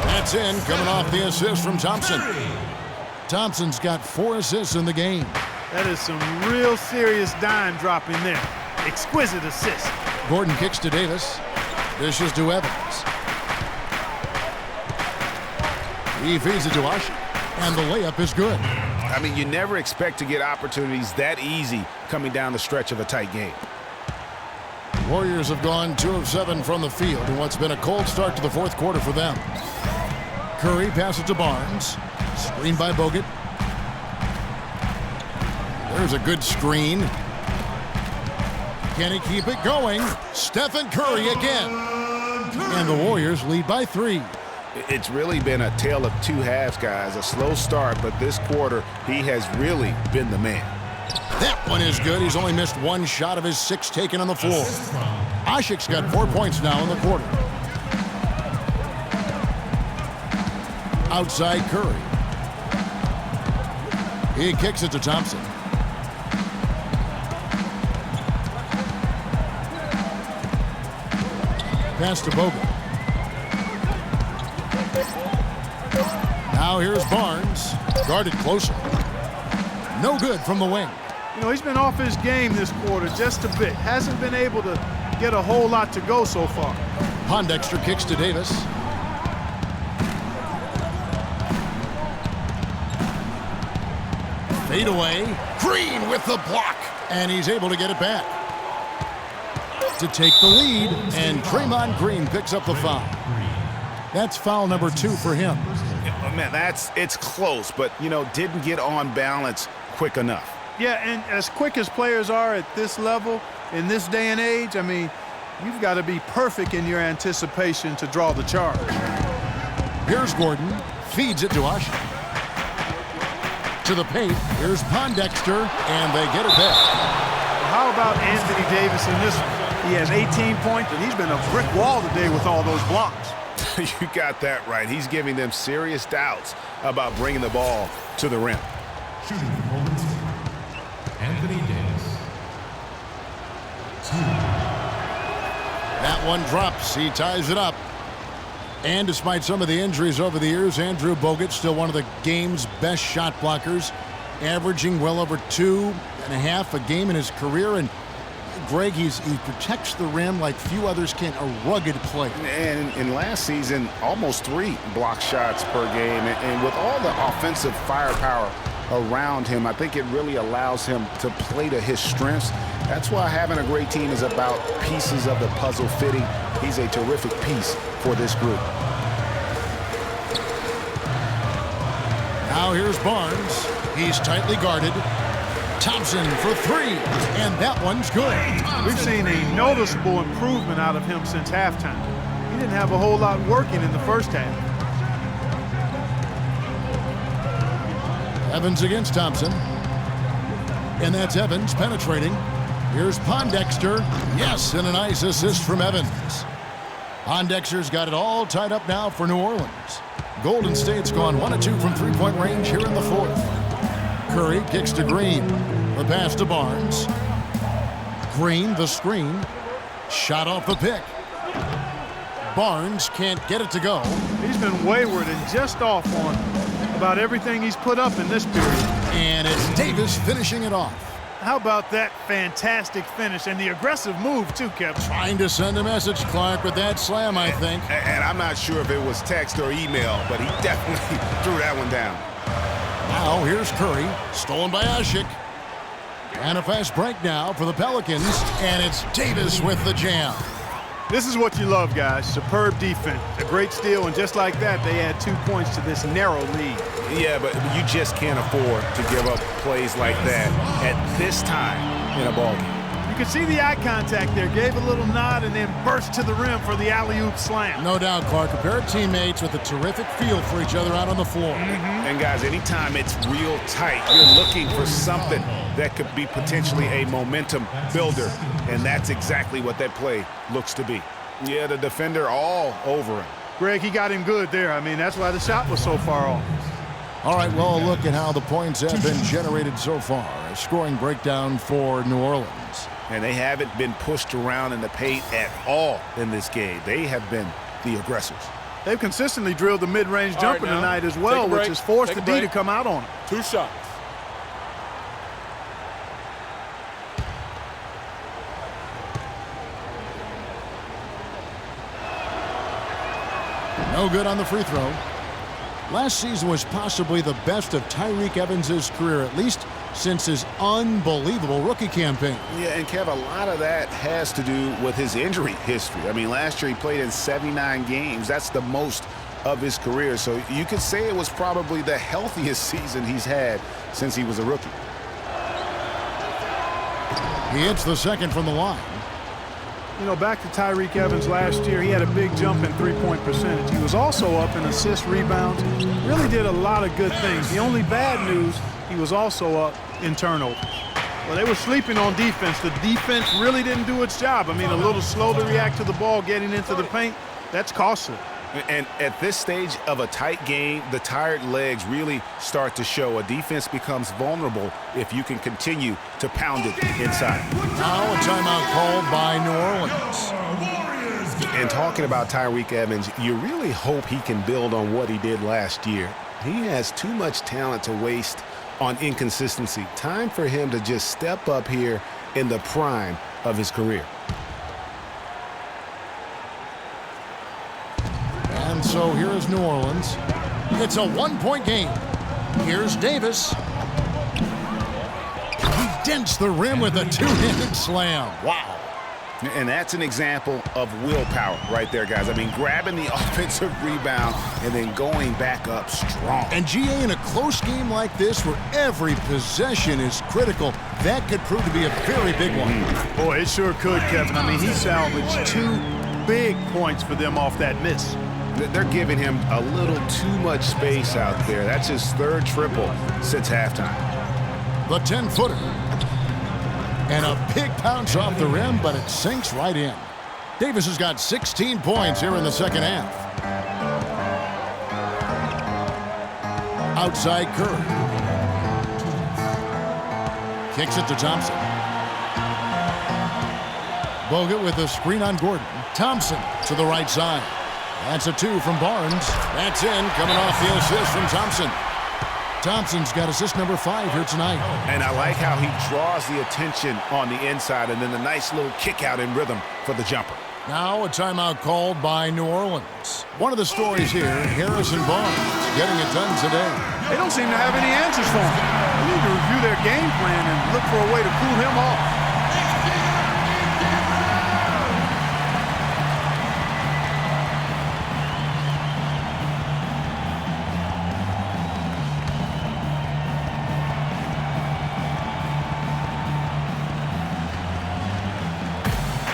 That's in, coming off the assist from Thompson. Thompson's got 4 assists in the game.
That is some real serious dime dropping there. Exquisite assist.
Gordon kicks to Davis. Dishes to Evans. He feeds it to Ashik. And the layup is good.
I mean, you never expect to get opportunities that easy coming down the stretch of a tight game.
Warriors have gone 2 of 7 from the field in what's been a cold start to the fourth quarter for them. Curry passes to Barnes. Screen by Bogut. There's a good screen. Can he keep it going? Stephen Curry again. And the Warriors lead by 3.
It's really been a tale of 2 halves, guys. A slow start, but this quarter, he has really been the man.
That one is good. He's only missed 1 shot of his 6 taken on the floor. Ashik's got 4 points now in the quarter. Outside Curry. He kicks it to Thompson. Pass to Bogut. Now here's Barnes. Guarded closer. No good from the wing.
You know, he's been off his game this quarter just a bit. Hasn't been able to get a whole lot to go so far.
Pondexter kicks to Davis. Fade away. Green with the block. And he's able to get it back. To take the lead. And Draymond Green picks up the foul. That's foul number 2 for him.
Man, it's close, but, you know, didn't get on balance quick enough.
Yeah, and as quick as players are at this level, in this day and age, I mean, you've got to be perfect in your anticipation to draw the charge.
Here's Gordon. Feeds it to Ashik. To the paint. Here's Pondexter, and they get it back.
How about Anthony Davis in this one? He has 18 points, and he's been a brick wall today with all those blocks.
You got that right. He's giving them serious doubts about bringing the ball to the rim.
Shooting performance, Anthony Davis. 2.
That one drops. He ties it up. And despite some of the injuries over the years, Andrew Bogut still one of the game's best shot blockers, averaging well over 2.5 a game in his career. And Greg, he protects the rim like few others can, a rugged player.
And in last season, almost 3 block shots per game. And with all the offensive firepower around him, I think it really allows him to play to his strengths. That's why having a great team is about pieces of the puzzle fitting. He's a terrific piece for this group.
Now here's Barnes. He's tightly guarded. Thompson for 3, and that one's good.
We've seen a noticeable improvement out of him since halftime. He didn't have a whole lot working in the first half. Evans against Thompson. And that's Evans penetrating. Here's Pondexter. Yes, and a nice assist from Evans. Pondexter's got it all tied up now for New Orleans. Golden State's gone 1 of 2 from three-point range here in the fourth. Curry kicks to Green. The pass to Barnes. Green, the screen. Shot off the pick. Barnes can't get it to go.
He's been wayward and just off on about everything he's put up in this period.
And it's Davis finishing it off.
How about that fantastic finish and the aggressive move, too, Kevin?
Trying to send a message, Clark, with that slam, I think.
And I'm not sure if it was text or email, but he definitely threw that one down.
Now here's Curry, stolen by Ashik. And a fast break now for the Pelicans, and it's Davis with the jam.
This is what you love, guys. Superb defense. A great steal, and just like that, they add 2 points to this narrow lead.
Yeah, but you just can't afford to give up plays like that at this time in a ballgame.
You can see the eye contact there. Gave a little nod and then burst to the rim for the alley-oop slam.
No doubt, Clark. A pair of teammates with a terrific feel for each other out on the floor.
And, guys, anytime it's real tight, you're looking for something that could be potentially a momentum builder, and that's exactly what that play looks to be. Yeah, the defender all over him.
Greg, he got him good there. I mean, that's why the shot was so far off.
All right, well, look at how the points have been generated so far. A scoring breakdown for New Orleans.
And they haven't been pushed around in the paint at all in this game. They have been the aggressors.
They've consistently drilled the mid-range jumper tonight as well, which has forced the D to come out on it.
2 shots.
No good on the free throw. Last season was possibly the best of Tyreke Evans' career, at least since his unbelievable rookie campaign.
Yeah, and Kev, a lot of that has to do with his injury history. I mean, last year he played in 79 games. That's the most of his career. So you could say it was probably the healthiest season he's had since he was a rookie.
He hits the second from the line.
You know, back to Tyreke Evans last year, he had a big jump in three-point percentage. He was also up in assist rebounds. Really did a lot of good things. The only bad news, he was also up in turnovers. Well, they were sleeping on defense. The defense really didn't do its job. I mean, a little slow to react to the ball getting into the paint. That's costly.
And at this stage of a tight game, the tired legs really start to show. A defense becomes vulnerable if you can continue to pound it inside.
Now a timeout called by New Orleans.
And talking about Tyreke Evans, you really hope he can build on what he did last year. He has too much talent to waste on inconsistency. Time for him to just step up here in the prime of his career.
And so here is New Orleans. It's a one-point game. Here's Davis. He dents the rim with a two-handed slam. Wow.
And that's an example of willpower right there, guys. I mean, grabbing the offensive rebound and then going back up strong.
And GA, in a close game like this where every possession is critical, that could prove to be a very big one.
Boy, it sure could, Kevin. I mean, he salvaged 2 big points for them off that miss.
They're giving him a little too much space out there. That's his 3rd triple since halftime.
The 10-footer. And a big bounce off the rim, but it sinks right in. Davis has got 16 points here in the second half. Outside Curry. Kicks it to Thompson. Bogut with a screen on Gordon. Thompson to the right side. That's a 2 from Barnes. That's in, coming off the assist from Thompson. Thompson's got assist number 5 here tonight.
And I like how he draws the attention on the inside and then the nice little kick out in rhythm for the jumper.
Now a timeout called by New Orleans. One of the stories here, Harrison Barnes getting it done today.
They don't seem to have any answers for him. They need to review their game plan and look for a way to cool him off.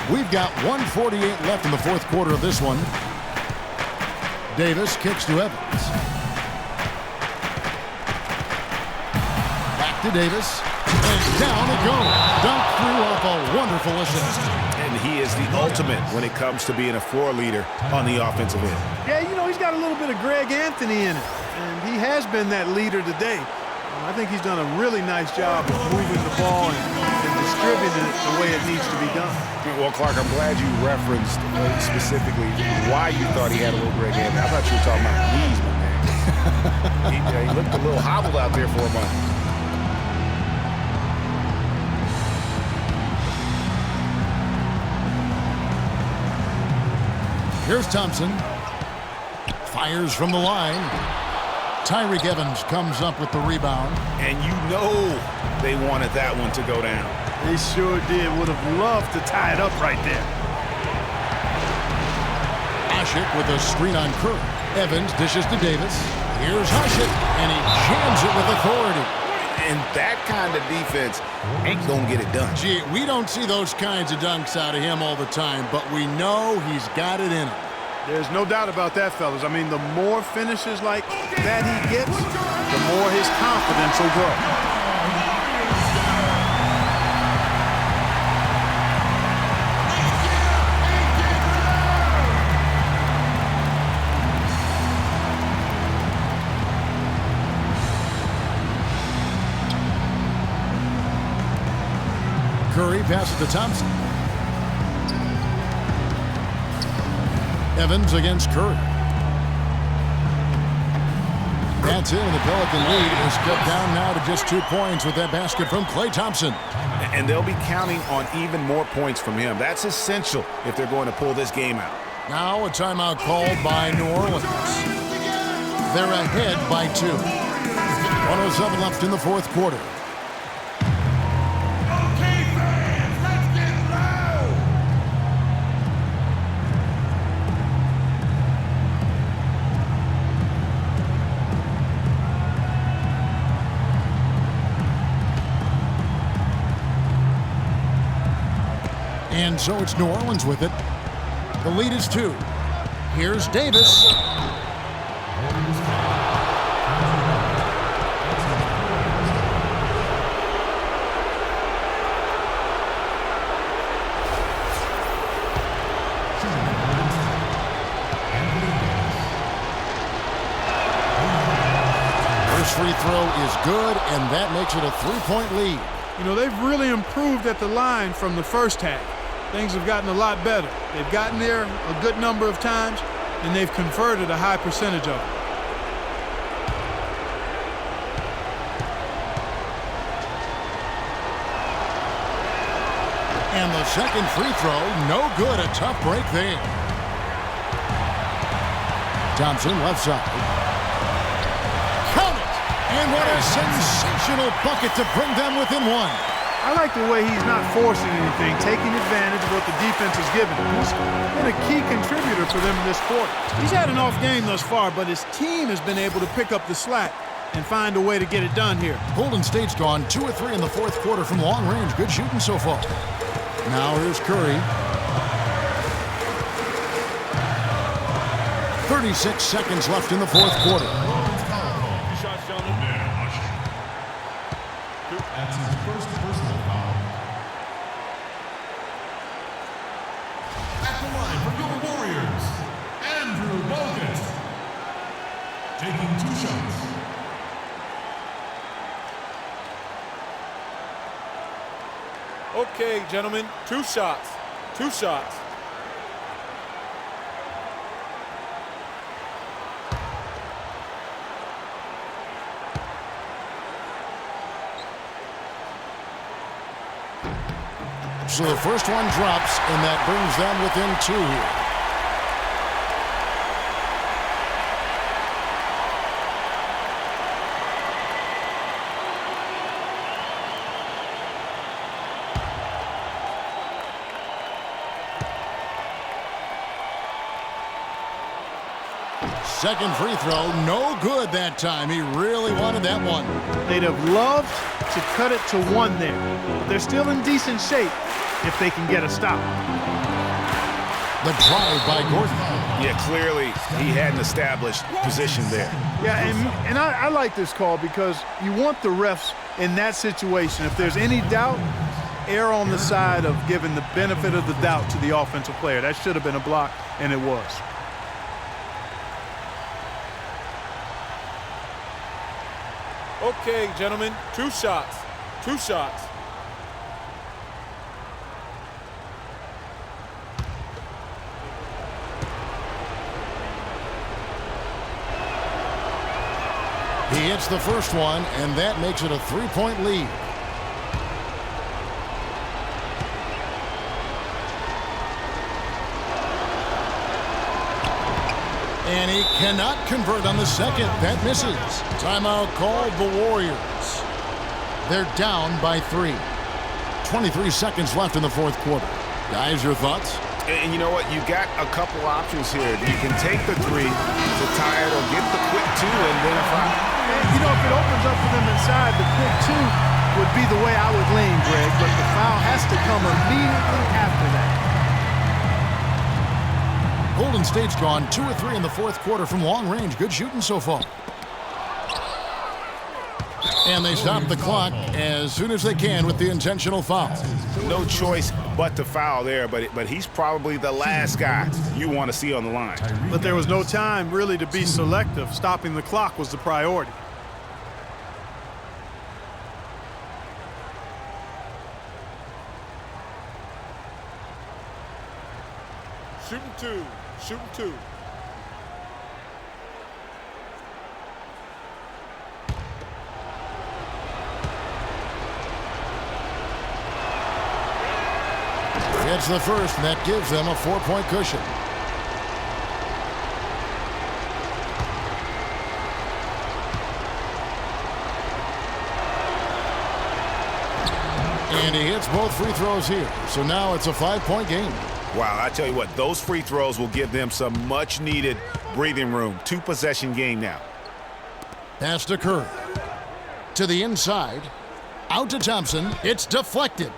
We've got 1:48 left in the 4th quarter of this one. Davis kicks to Evans. Back to Davis. And down it goes. Dunked through off a wonderful assist.
And he is the ultimate when it comes to being a floor leader on the offensive end.
Yeah, you know, he's got a little bit of Greg Anthony in it. And he has been that leader today. I think he's done a really nice job of moving the ball and distributing it the way it needs to be done.
Well, Clark, I'm glad you referenced specifically why you thought he had a little Greg Anthony. I thought you were talking about knees, my man. he looked a little hobbled out there for a moment.
Here's Thompson. Fires from the line. Tyreke Evans comes up with the rebound.
And you know they wanted that one to go down.
They sure did. Would have loved to tie it up right there.
Hasek with a screen on Curry. Evans dishes to Davis. Here's Hasek, and he jams it with authority.
And that kind of defense ain't gonna get it done.
Gee, we don't see those kinds of dunks out of him all the time, but we know he's got it in him.
There's no doubt about that, fellas. I mean, the more finishes like that he gets, the more his confidence will grow.
Curry passes to Thompson. Evans against Curry. That's it, and the Pelican lead is cut down now to just 2 points with that basket from Klay Thompson.
And they'll be counting on even more points from him. That's essential if they're going to pull this game out.
Now a timeout called by New Orleans. They're ahead by 2. 1:07 left in the fourth quarter. And so it's New Orleans with it. The lead is 2. Here's Davis. First free throw is good, and that makes it a 3-point lead.
You know, they've really improved at the line from the first half. Things have gotten a lot better. They've gotten there a good number of times, and they've converted a high percentage of it.
And the second free throw, no good. A tough break there. Thompson, left side. Count it! And what a sensational bucket to bring them within 1.
I like the way he's not forcing anything, taking advantage of what the defense is giving him. He's been a key contributor for them in this quarter. He's had an off game thus far, but his team has been able to pick up the slack and find a way to get it done here.
Golden State's gone 2 of 3 in the fourth quarter from long range. Good shooting so far. Now here's Curry. 36 seconds left in the fourth quarter.
That's his first personal foul. At the line for your Warriors, Andrew Bogut. Taking 2 shots.
Okay, gentlemen, 2 shots. 2 shots.
So the first one drops, and that brings them within 2 here. Second free throw, no good that time. He really wanted that one.
They'd have loved to cut it to 1 there, but they're still in decent shape if they can get a stop.
The drive by Gordon.
Yeah, clearly he had an established position there.
Yeah, and I like this call because you want the refs in that situation. If there's any doubt, err on the side of giving the benefit of the doubt to the offensive player. That should have been a block, and it was.
Okay, gentlemen, 2 shots. 2 shots.
He hits the first one, and that makes it a 3-point lead. And he cannot convert on the second. That misses. Timeout called the Warriors. They're down by 3. 23 seconds left in the fourth quarter. Guys, your thoughts?
And you know what? You got a couple options here. You can take the 3 to tie it or get the quick 2 and then a foul.
You know, if it opens up for them inside, the quick 2 would be the way I would lean, Greg, but the foul has to come immediately after that.
Golden State's gone 2 or 3 in the fourth quarter from long range. Good shooting so far. And they stop the clock as soon as they can with the intentional foul.
No choice but to foul there, but he's probably the last guy you want to see on the line.
But there was no time really to be selective. Stopping the clock was the priority.
Shooting 2. Shooting 2.
It's the first, and that gives them a 4-point cushion. And he hits both free throws here. So now it's a 5-point game.
Wow, I tell you what, those free throws will give them some much-needed breathing room. 2-possession game now.
Pass to Curry. To the inside. Out to Thompson. It's deflected.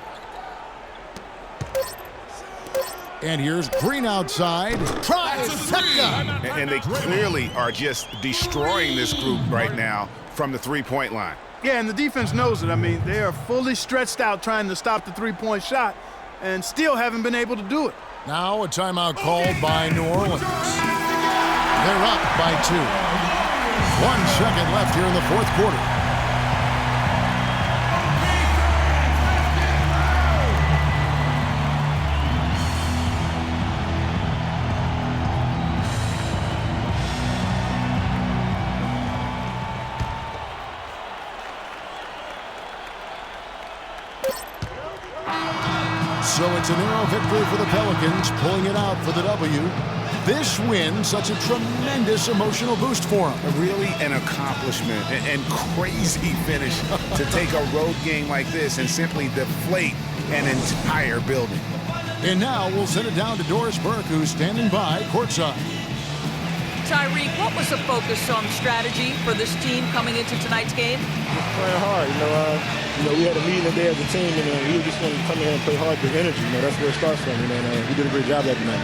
And here's Green outside. Trifecta!
And they clearly are just destroying this group right now from the three-point line.
Yeah, and the defense knows it. I mean, they are fully stretched out trying to stop the three-point shot and still haven't been able to do it.
Now a timeout called by New Orleans. They're up by 2. 1 second left here in the fourth quarter. So it's a narrow victory for the Pelicans, pulling it out for the W. This win, such a tremendous emotional boost for them.
Really an accomplishment and crazy finish to take a road game like this and simply deflate an entire building.
And now we'll send it down to Doris Burke, who's standing by courtside.
Tyreek, what was the focus on strategy for this team coming into tonight's game?
Just playing hard. We had a meeting today as a team, and we just want to come in and play hard with energy. That's where it starts from. We did a great job that night.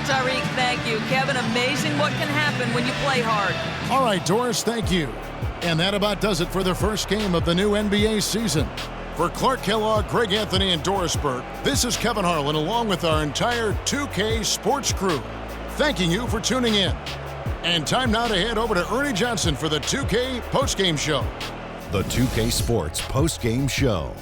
Tyreek, thank you. Kevin, amazing what can happen when you play hard.
All right, Doris, thank you. And that about does it for the first game of the new NBA season. For Clark Kellogg, Greg Anthony, and Doris Burke, this is Kevin Harlan along with our entire 2K sports crew, thanking you for tuning in. And time now to head over to Ernie Johnson for the 2K postgame show.
The 2K Sports postgame show.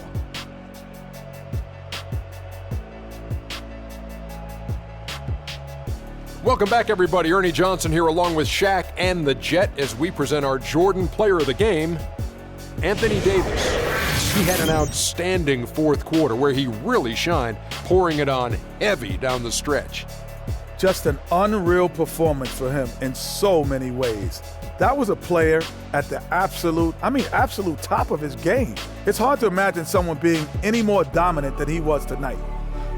Welcome back, everybody. Ernie Johnson here along with Shaq and the Jet as we present our Jordan Player of the Game, Anthony Davis. He had an outstanding fourth quarter where he really shined, pouring it on heavy down the stretch.
Just an unreal performance for him in so many ways. That was a player at the absolute top of his game. It's hard to imagine someone being any more dominant than he was tonight.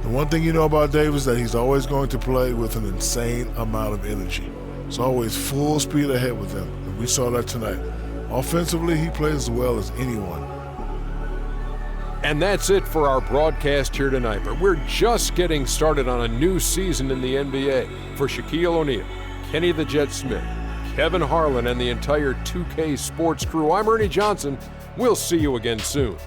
The one thing you know about Davis is that he's always going to play with an insane amount of energy. It's always full speed ahead with him, and we saw that tonight. Offensively, he plays as well as anyone.
And that's it for our broadcast here tonight, but we're just getting started on a new season in the NBA. For Shaquille O'Neal, Kenny the Jet Smith, Kevin Harlan, and the entire 2K Sports crew, I'm Ernie Johnson. We'll see you again soon.